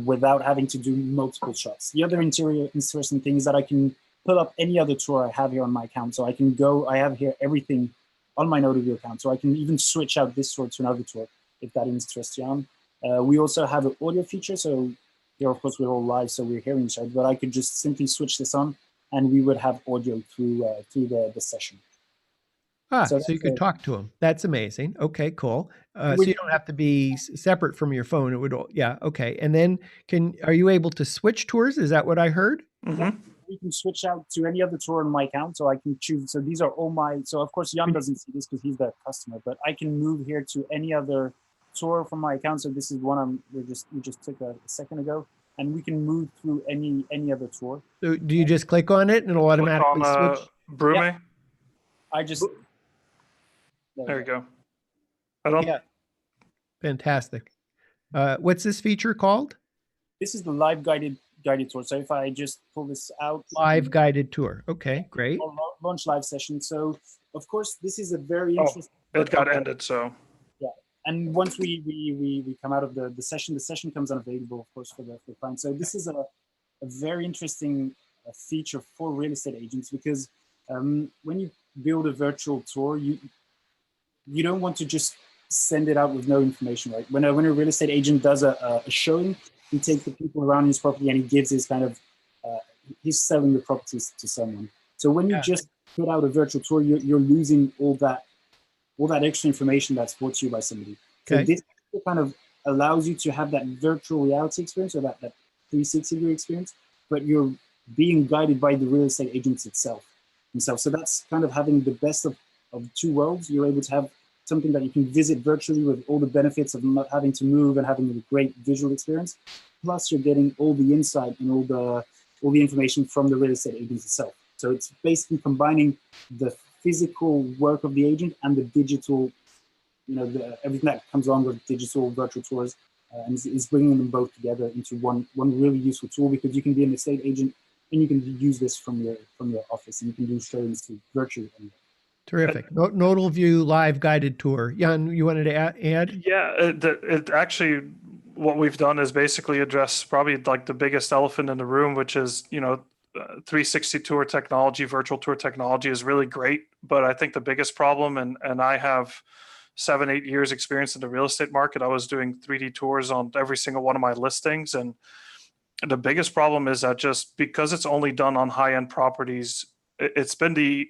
without having to do multiple shots. The other interesting thing is that I can pull up any other tour I have here on my account. So I can go, I have here everything on my Nodalview account. So I can even switch out this tour to another tour if that interests you. We also have an audio feature. So here, of course, we're all live, so we're hearing each other, but I could just simply switch this on and we would have audio through the session. So you could talk to them. That's amazing. Okay, cool. So you don't have to be separate from your phone. It would, yeah, okay. And then are you able to switch tours? Is that what I heard? Mm-hmm. Yeah, we can switch out to any other tour on my account, so I can choose. So these are all my, so of course Jan doesn't see this because he's the customer, but I can move here to any other tour from my account. So this is one we just took a second ago, and we can move through any other tour. So do you just click on it and it'll automatically switch? Brume? Yeah. I just, there you go. I don't. Yeah. Fantastic. What's this feature called? This is the live guided tour. So if I just pull this out. Live guided tour. Okay, great. Launch live session. So of course, this is a very interesting. It got ended, so. Yeah. And once we come out of the session comes unavailable, of course, for the client. So this is a very interesting feature for real estate agents, because when you build a virtual tour, you don't want to just send it out with no information, right? When a real estate agent does a showing, he takes the people around his property and he gives his kind of, he's selling the properties to someone. So when you just put out a virtual tour, you're losing all that extra information that's brought to you by somebody. Okay. So this kind of allows you to have that virtual reality experience, or that 360-degree experience, but you're being guided by the real estate agents itself. So that's kind of having the best of 2 worlds. You're able to have something that you can visit virtually with all the benefits of not having to move and having a great visual experience. Plus, you're getting all the insight and all the information from the real estate agent itself. So it's basically combining the physical work of the agent and the digital, everything that comes along with digital virtual tours, and is bringing them both together into one really useful tool, because you can be an estate agent and you can use this from your office, and you can do showings virtually. Terrific. Nodalview live guided tour. Jan, you wanted to add? Yeah, it actually, what we've done is basically address probably like the biggest elephant in the room, which is, 360 tour technology, virtual tour technology is really great. But I think the biggest problem, and I have 7-8 years experience in the real estate market. I was doing 3D tours on every single one of my listings. And the biggest problem is that just because it's only done on high-end properties, it's been the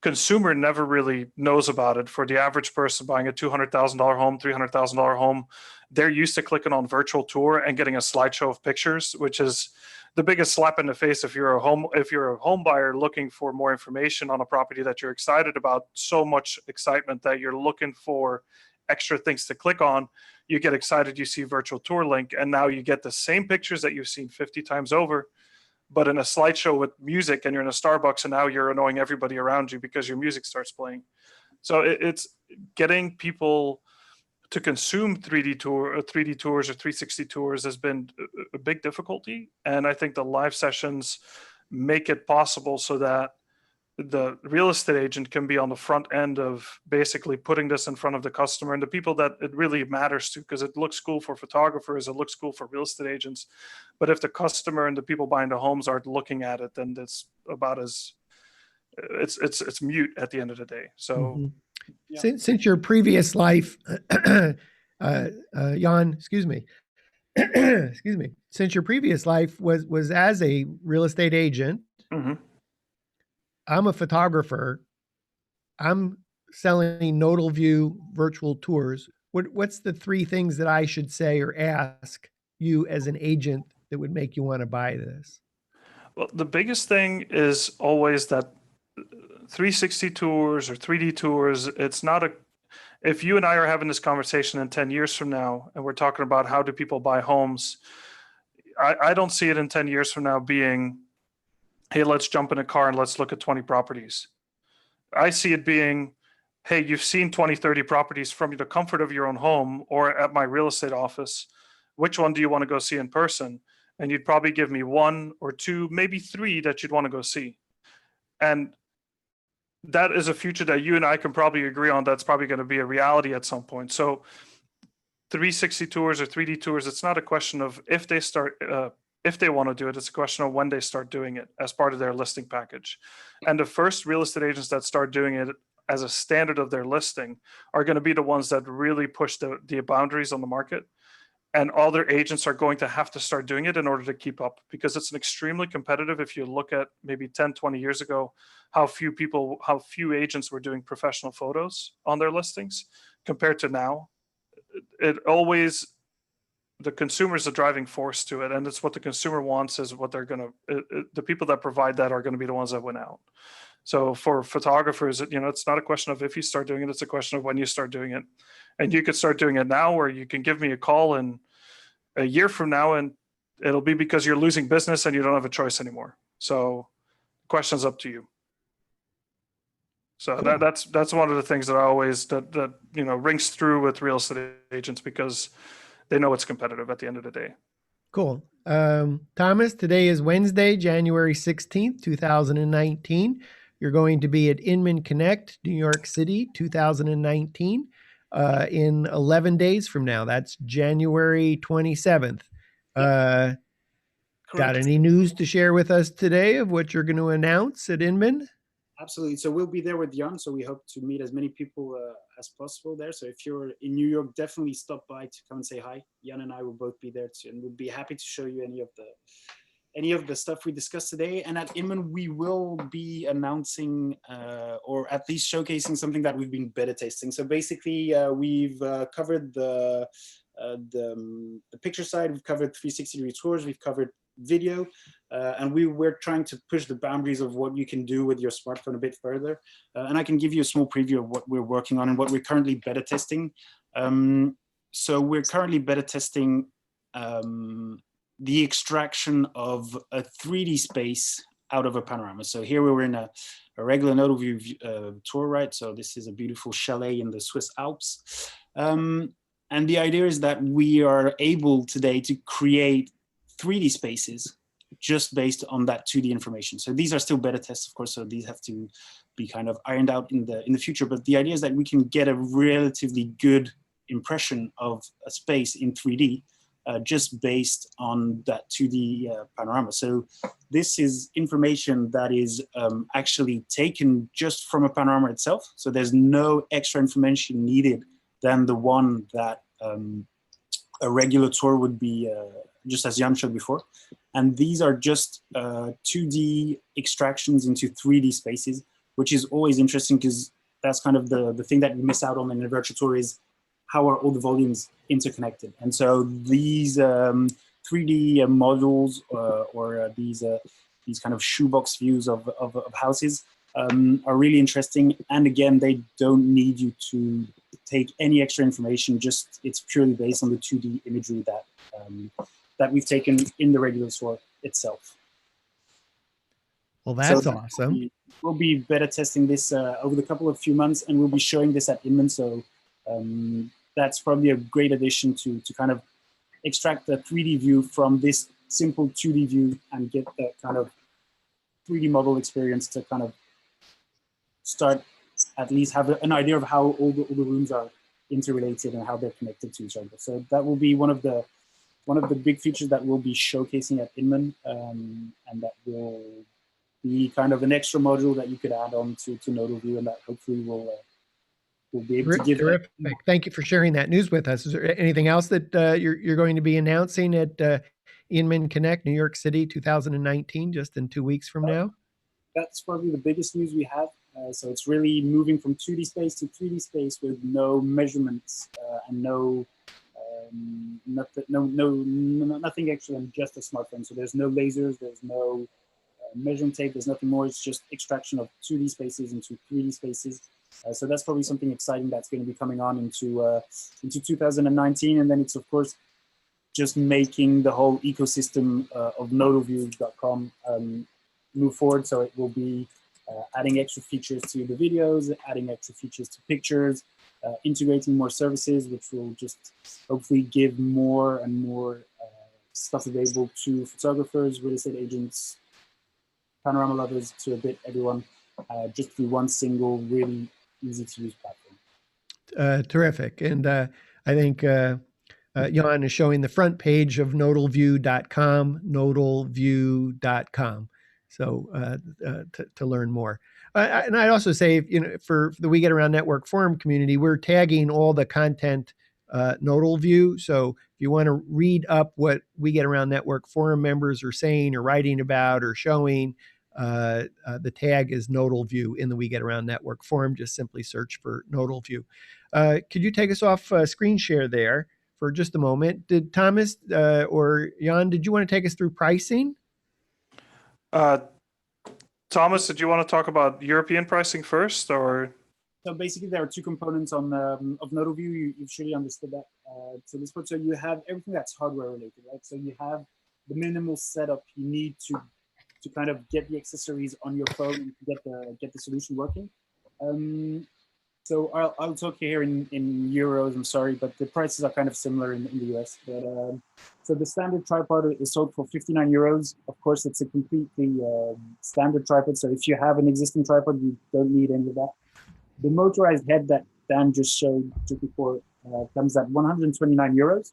consumer never really knows about it. For the average person buying a $200,000 home, $300,000 home, they're used to clicking on virtual tour and getting a slideshow of pictures, which is the biggest slap in the face if you're a home buyer looking for more information on a property that you're excited about. So much excitement that you're looking for extra things to click on. You get excited, you see virtual tour link, and now you get the same pictures that you've seen 50 times over, but in a slideshow with music, and you're in a Starbucks, and now you're annoying everybody around you because your music starts playing. So it's getting people to consume 3D tours or 360 tours has been a big difficulty. And I think the live sessions make it possible so that the real estate agent can be on the front end of basically putting this in front of the customer and the people that it really matters to, because it looks cool for photographers, it looks cool for real estate agents. But if the customer and the people buying the homes aren't looking at it, then it's about as it's mute at the end of the day. So yeah. Since your previous life, Jan, excuse me, excuse me, since your previous life was as a real estate agent, I'm a photographer. I'm selling Nodalview virtual tours. What's the three things that I should say or ask you as an agent that would make you want to buy this? Well, the biggest thing is always that 360 tours or 3D tours, it's not a, if you and I are having this conversation in 10 years from now, and we're talking about how do people buy homes, I don't see it in 10 years from now being, hey, let's jump in a car and let's look at 20 properties. I see it being, hey, you've seen 20, 30 properties from the comfort of your own home or at my real estate office. Which one do you want to go see in person? And you'd probably give me one or two, maybe three that you'd want to go see. And that is a future that you and I can probably agree on. That's probably going to be a reality at some point. So 360 tours or 3D tours, it's not a question of if they start, if they want to do it, it's a question of when they start doing it as part of their listing package. And the first real estate agents that start doing it as a standard of their listing are going to be the ones that really push the boundaries on the market. And all their agents are going to have to start doing it in order to keep up, because it's an extremely competitive. If you look at maybe 10, 20 years ago, how few agents were doing professional photos on their listings compared to now. The consumer is the driving force to it, and it's what the consumer wants is what they're going to, the people that provide that are going to be the ones that win out. So for photographers, it's not a question of if you start doing it, it's a question of when you start doing it. And you could start doing it now, or you can give me a call in a year from now, and it'll be because you're losing business and you don't have a choice anymore. So the question's up to you. So cool. That's one of the things that I always, that rings through with real estate agents, because they know it's competitive at the end of the day. Cool. Thomas, today is Wednesday, January 16th, 2019. You're going to be at Inman Connect, New York City, 2019, in 11 days from now. That's January 27th. Got any news to share with us today of what you're going to announce at Inman? Absolutely. So we'll be there with Jan. So we hope to meet as many people as possible there. So if you're in New York, definitely stop by to come and say hi. Jan and I will both be there too, and we'll be happy to show you any of the stuff we discussed today. And at Inman, we will be announcing or at least showcasing something that we've been beta testing. So basically, we've covered the picture side, we've covered 360-degree tours, we've covered video, and we're trying to push the boundaries of what you can do with your smartphone a bit further. And I can give you a small preview of what we're working on and what we're currently beta testing. So we're currently beta testing the extraction of a 3D space out of a panorama. So here we were in a regular Nodalview tour, right? So this is a beautiful chalet in the Swiss Alps. And the idea is that we are able today to create 3D spaces just based on that 2D information. So these are still beta tests, of course, so these have to be kind of ironed out in the future. But the idea is that we can get a relatively good impression of a space in 3D just based on that 2D panorama. So this is information that is actually taken just from a panorama itself. So there's no extra information needed than the one that a regular tour would be, just as Jan showed before. And these are just 2D extractions into 3D spaces, which is always interesting because that's kind of the thing that you miss out on in a virtual tour is how are all the volumes interconnected. And so these 3D models or these kind of shoebox views of houses are really interesting. And again, they don't need you to take any extra information, just it's purely based on the 2D imagery that we've taken in the regular tour itself. Well, that's awesome. We'll be beta testing this over the few months, and we'll be showing this at Inman. So that's probably a great addition to kind of extract the 3D view from this simple 2D view and get that kind of 3D model experience to kind of start, at least have an idea of how all the rooms are interrelated and how they're connected to each other. So that will be one of the big features that we'll be showcasing at Inman, and that will be kind of an extra module that you could add on to Nodalview, and that hopefully will be able to give. Terrific. Thank you for sharing that news with us. Is there anything else that you're going to be announcing at Inman Connect New York City 2019, just in 2 weeks from now? That's probably the biggest news we have. So it's really moving from 2D space to 3D space with no measurements and nothing extra than just a smartphone. So there's no lasers, there's no measuring tape, there's nothing more. It's just extraction of 2D spaces into 3D spaces. So that's probably something exciting that's going to be coming on into 2019. And then it's, of course, just making the whole ecosystem of Nodalview.com move forward. So it will be adding extra features to the videos, adding extra features to pictures, integrating more services, which will just hopefully give more and more stuff available to photographers, real estate agents, panorama lovers, to a bit everyone, just through one single, really easy to use platform. Terrific. And I think Jan is showing the front page of nodalview.com, nodalview.com. So to learn more. And I'd also say, for the We Get Around Network Forum community, we're tagging all the content Nodalview. So if you want to read up what We Get Around Network Forum members are saying or writing about or showing, the tag is Nodalview in the We Get Around Network Forum. Just simply search for Nodalview. Could you take us off screen share there for just a moment? Did Thomas or Jan, did you want to take us through pricing? Thomas, did you want to talk about European pricing first, or? So basically, there are two components of Nodalview. You've surely understood that. So you have everything that's hardware related, right? So you have the minimal setup you need to kind of get the accessories on your phone and get the solution working. So I'll talk here in euros. I'm sorry, but the prices are kind of similar in the US. But so the standard tripod is sold for 59 euros. Of course, it's a completely standard tripod. So if you have an existing tripod, you don't need any of that. The motorized head that Dan just showed just before comes at 129 euros.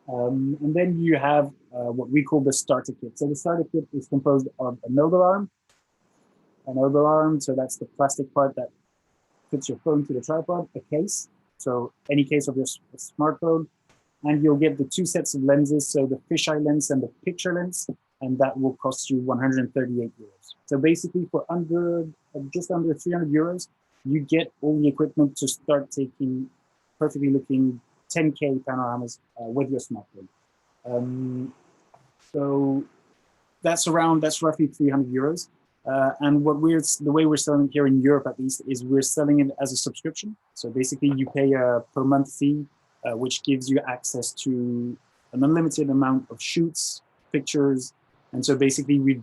And then you have what we call the starter kit. So the starter kit is composed of a Nodal arm. So that's the plastic part that puts your phone to the tripod, a case, so any case of your smartphone, and you'll get the two sets of lenses, so the fisheye lens and the picture lens, and that will cost you 138 euros. So basically for just under 300 euros, you get all the equipment to start taking perfectly looking 10K panoramas with your smartphone. So that's roughly 300 euros. And the way we're selling it here in Europe, at least, is we're selling it as a subscription. So basically, you pay a per month fee, which gives you access to an unlimited amount of shoots, pictures, and so basically we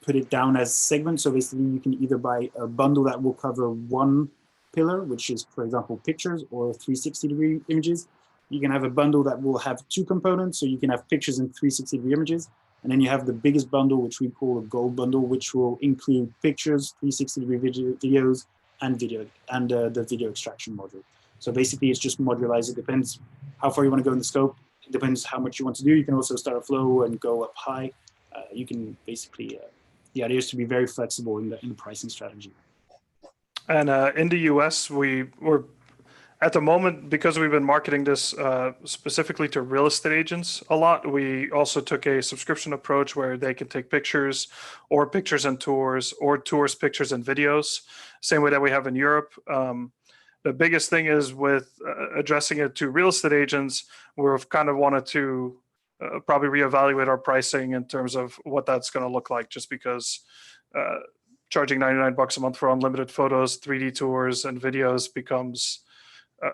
put it down as segments. So basically, you can either buy a bundle that will cover one pillar, which is, for example, pictures or 360-degree images. You can have a bundle that will have two components, so you can have pictures and 360-degree images. And then you have the biggest bundle, which we call a gold bundle, which will include pictures, 360-degree videos, and the video extraction module. So basically, it's just modularized. It depends how far you want to go in the scope. It depends how much you want to do. You can also start a flow and go up high. You can basically, the idea is to be very flexible in the pricing strategy. And in the US, we're at the moment, because we've been marketing this specifically to real estate agents a lot, we also took a subscription approach where they can take pictures or pictures and tours or tours, pictures and videos, same way that we have in Europe. The biggest thing is with addressing it to real estate agents, we've kind of wanted to probably reevaluate our pricing in terms of what that's going to look like, just because charging $99 a month for unlimited photos, 3D tours and videos becomes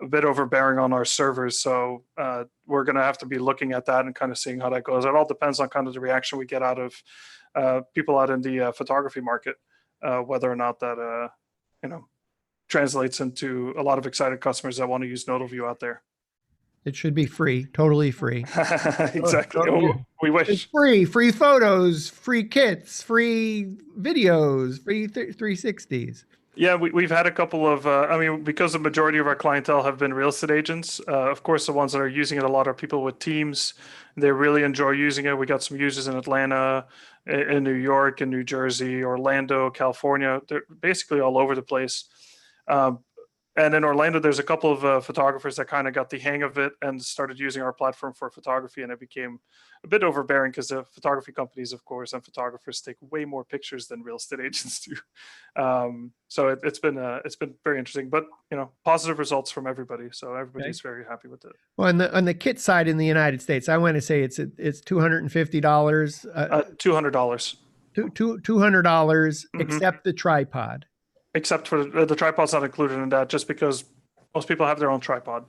a bit overbearing on our servers. So we're going to have to be looking at that and kind of seeing how that goes. It all depends on kind of the reaction we get out of people out in the photography market, whether or not that translates into a lot of excited customers that want to use Nodalview out there. It should be free, totally free. Exactly. Totally. We wish. It's free photos, free kits, free videos, free 360s. Yeah, we've had a couple of, because the majority of our clientele have been real estate agents. Of course, the ones that are using it a lot are people with teams. They really enjoy using it. We got some users in Atlanta, in New York, in New Jersey, Orlando, California. They're basically all over the place. And in Orlando, there's a couple of photographers that kind of got the hang of it and started using our platform for photography, and it became a bit overbearing because the photography companies, of course, and photographers take way more pictures than real estate agents do. So it's been very interesting, but positive results from everybody. So everybody's very happy with it. Well, on the kit side in the United States, I want to say it's $250. $200. $200 except the tripod. Except for the tripod's not included in that, just because most people have their own tripod.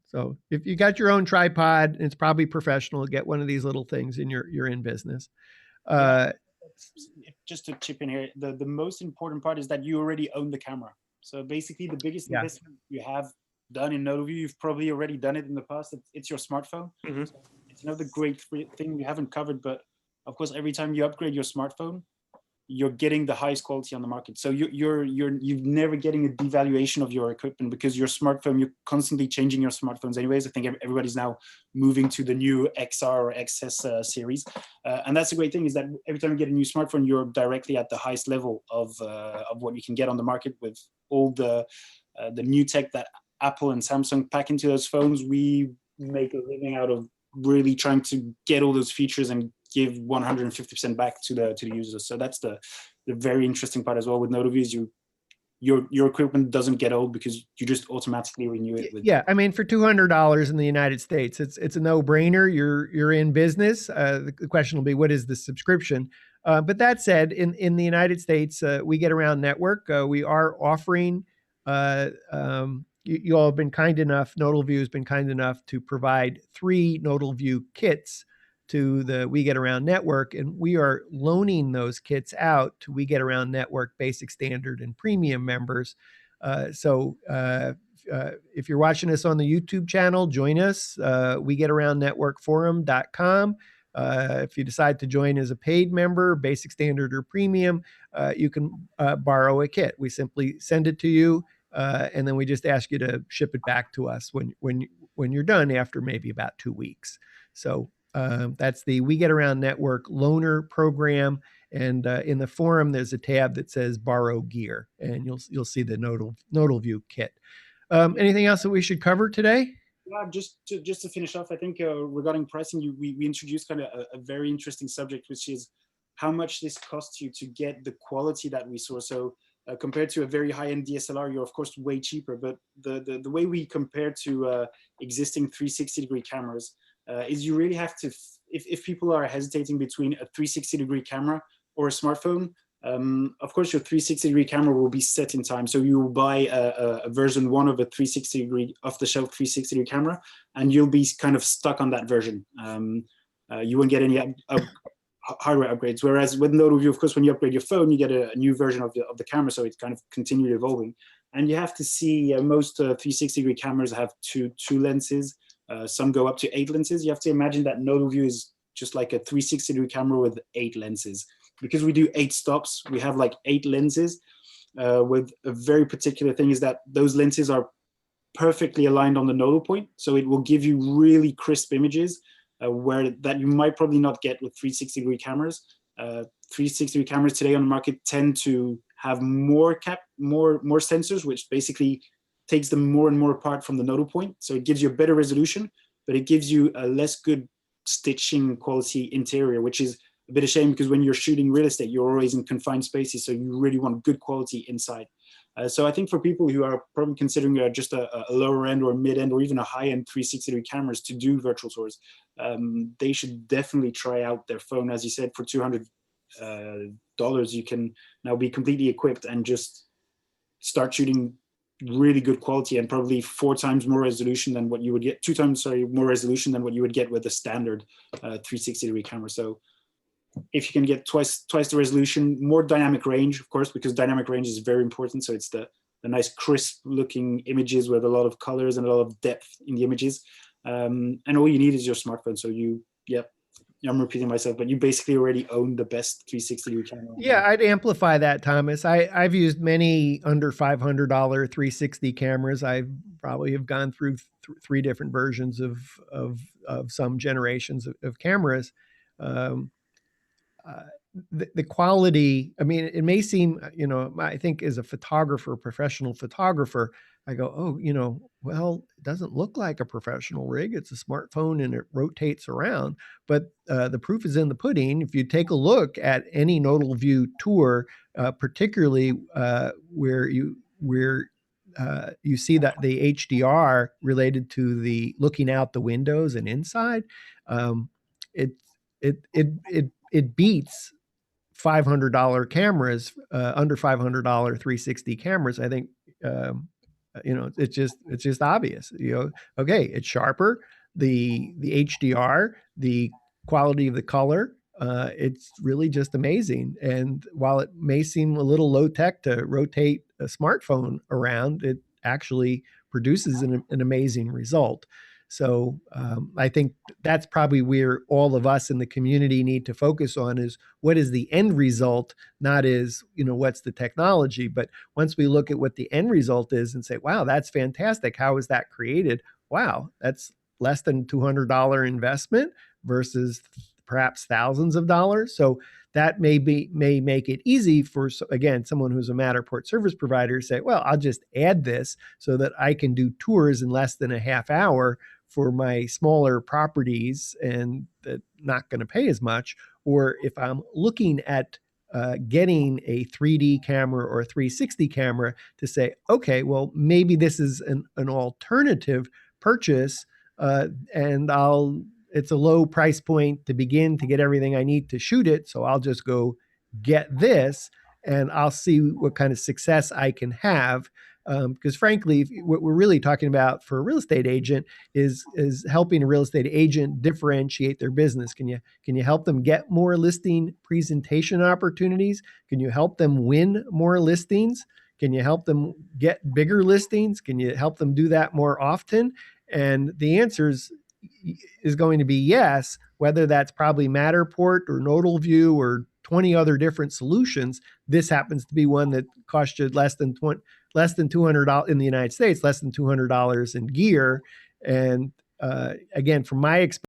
So if you got your own tripod, it's probably professional. Get one of these little things and you're in business. Just to chip in here, the most important part is that you already own the camera. So basically the biggest investment you have done in Nodalview, you've probably already done it in the past. It's your smartphone. So it's another great thing we haven't covered, but of course, every time you upgrade your smartphone, you're getting the highest quality on the market. So you're never getting a devaluation of your equipment, because your smartphone, you're constantly changing your smartphones anyways. I think everybody's now moving to the new XR or XS series. And that's a great thing, is that every time you get a new smartphone, you're directly at the highest level of what you can get on the market with all the new tech that Apple and Samsung pack into those phones. We make a living out of really trying to get all those features and give 150% back to the users. So that's the very interesting part as well with Nodalview, is your equipment doesn't get old because you just automatically renew it. I mean, for $200 in the United States, it's a no-brainer. You're in business. The question will be, what is the subscription? But that said, in the United States, We Get Around Network, we are offering. You all have been kind enough. Nodalview has been kind enough to provide 3 Nodalview kits to the We Get Around Network, and we are loaning those kits out to We Get Around Network Basic, Standard, and Premium members. So if you're watching us on the YouTube channel, join us, WeGetAroundNetworkForum.com. If you decide to join as a paid member, Basic, Standard, or Premium, you can borrow a kit. We simply send it to you, and then we just ask you to ship it back to us when you're done, after maybe about 2 weeks. So that's the We Get Around Network loaner program. And in the forum, there's a tab that says Borrow Gear, and you'll see the Nodalview kit. Anything else that we should cover today? Yeah, just to finish off, I think regarding pricing, we introduced kind of a very interesting subject, which is how much this costs you to get the quality that we saw. So compared to a very high-end DSLR, you're of course way cheaper. But the way we compare to existing 360-degree cameras is you really have to, if people are hesitating between a 360-degree camera or a smartphone, of course your 360-degree camera will be set in time. So you will buy a version 1 of a 360-degree off-the-shelf 360-degree camera, and you'll be kind of stuck on that version. You won't get any hardware upgrades. Whereas with Nodalview, of course, when you upgrade your phone, you get a new version of the camera, so it's kind of continually evolving. And you have to see most 360-degree cameras have two lenses. Some go up to 8 lenses. You have to imagine that Nodalview is just like a 360-degree camera with 8 lenses. Because we do 8 stops, we have like 8 lenses. With a very particular thing is that those lenses are perfectly aligned on the nodal point, so it will give you really crisp images where that you might probably not get with 360-degree cameras. 360-degree cameras today on the market tend to have more sensors, which basically takes them more and more apart from the nodal point. So it gives you a better resolution, but it gives you a less good stitching quality interior, which is a bit of a shame, because when you're shooting real estate, you're always in confined spaces, so you really want good quality inside. So I think for people who are probably considering just a lower end or mid end or even a high end 360-degree cameras to do virtual tours, they should definitely try out their phone. As you said, for $200, you can now be completely equipped and just start shooting really good quality, and probably 4 times more resolution than what you would get, 2 times more resolution than what you would get with a standard 360-degree camera. So if you can get twice the resolution, more dynamic range, of course, because dynamic range is very important. So it's the nice crisp looking images with a lot of colors and a lot of depth in the images. And all you need is your smartphone. So I'm repeating myself, but you basically already own the best 360 camera. Yeah, I'd amplify that, Thomas. I've used many under $500 360 cameras. I probably have gone through three different versions of some generations of cameras. The quality, I mean, it may seem, I think as a photographer, professional photographer, I go, oh, well, it doesn't look like a professional rig. It's a smartphone and it rotates around. But the proof is in the pudding. If you take a look at any Nodalview tour, particularly where you see that the HDR related to the looking out the windows and inside, it beats $500 cameras, under $500 360 cameras. I think, it's just obvious, okay, it's sharper, the HDR, the quality of the color, it's really just amazing. And while it may seem a little low tech to rotate a smartphone around, it actually produces an amazing result. So I think that's probably where all of us in the community need to focus on, is what is the end result, not is, what's the technology. But once we look at what the end result is and say, wow, that's fantastic. How is that created? Wow, that's less than $200 investment versus perhaps thousands of dollars. So that may make it easy for, again, someone who's a Matterport service provider to say, well, I'll just add this so that I can do tours in less than a half hour for my smaller properties and that not going to pay as much. Or if I'm looking at getting a 3D camera or a 360 camera, to say, okay, well, maybe this is an alternative purchase, and it's a low price point to begin to get everything I need to shoot it. So I'll just go get this and I'll see what kind of success I can have. Because frankly, what we're really talking about for a real estate agent is helping a real estate agent differentiate their business. Can you help them get more listing presentation opportunities? Can you help them win more listings? Can you help them get bigger listings? Can you help them do that more often? And the answer is going to be yes, whether that's probably Matterport or Nodalview or 20 other different solutions. This happens to be one that costs you less than $200 in the United States, less than $200 in gear. And again, from my experience,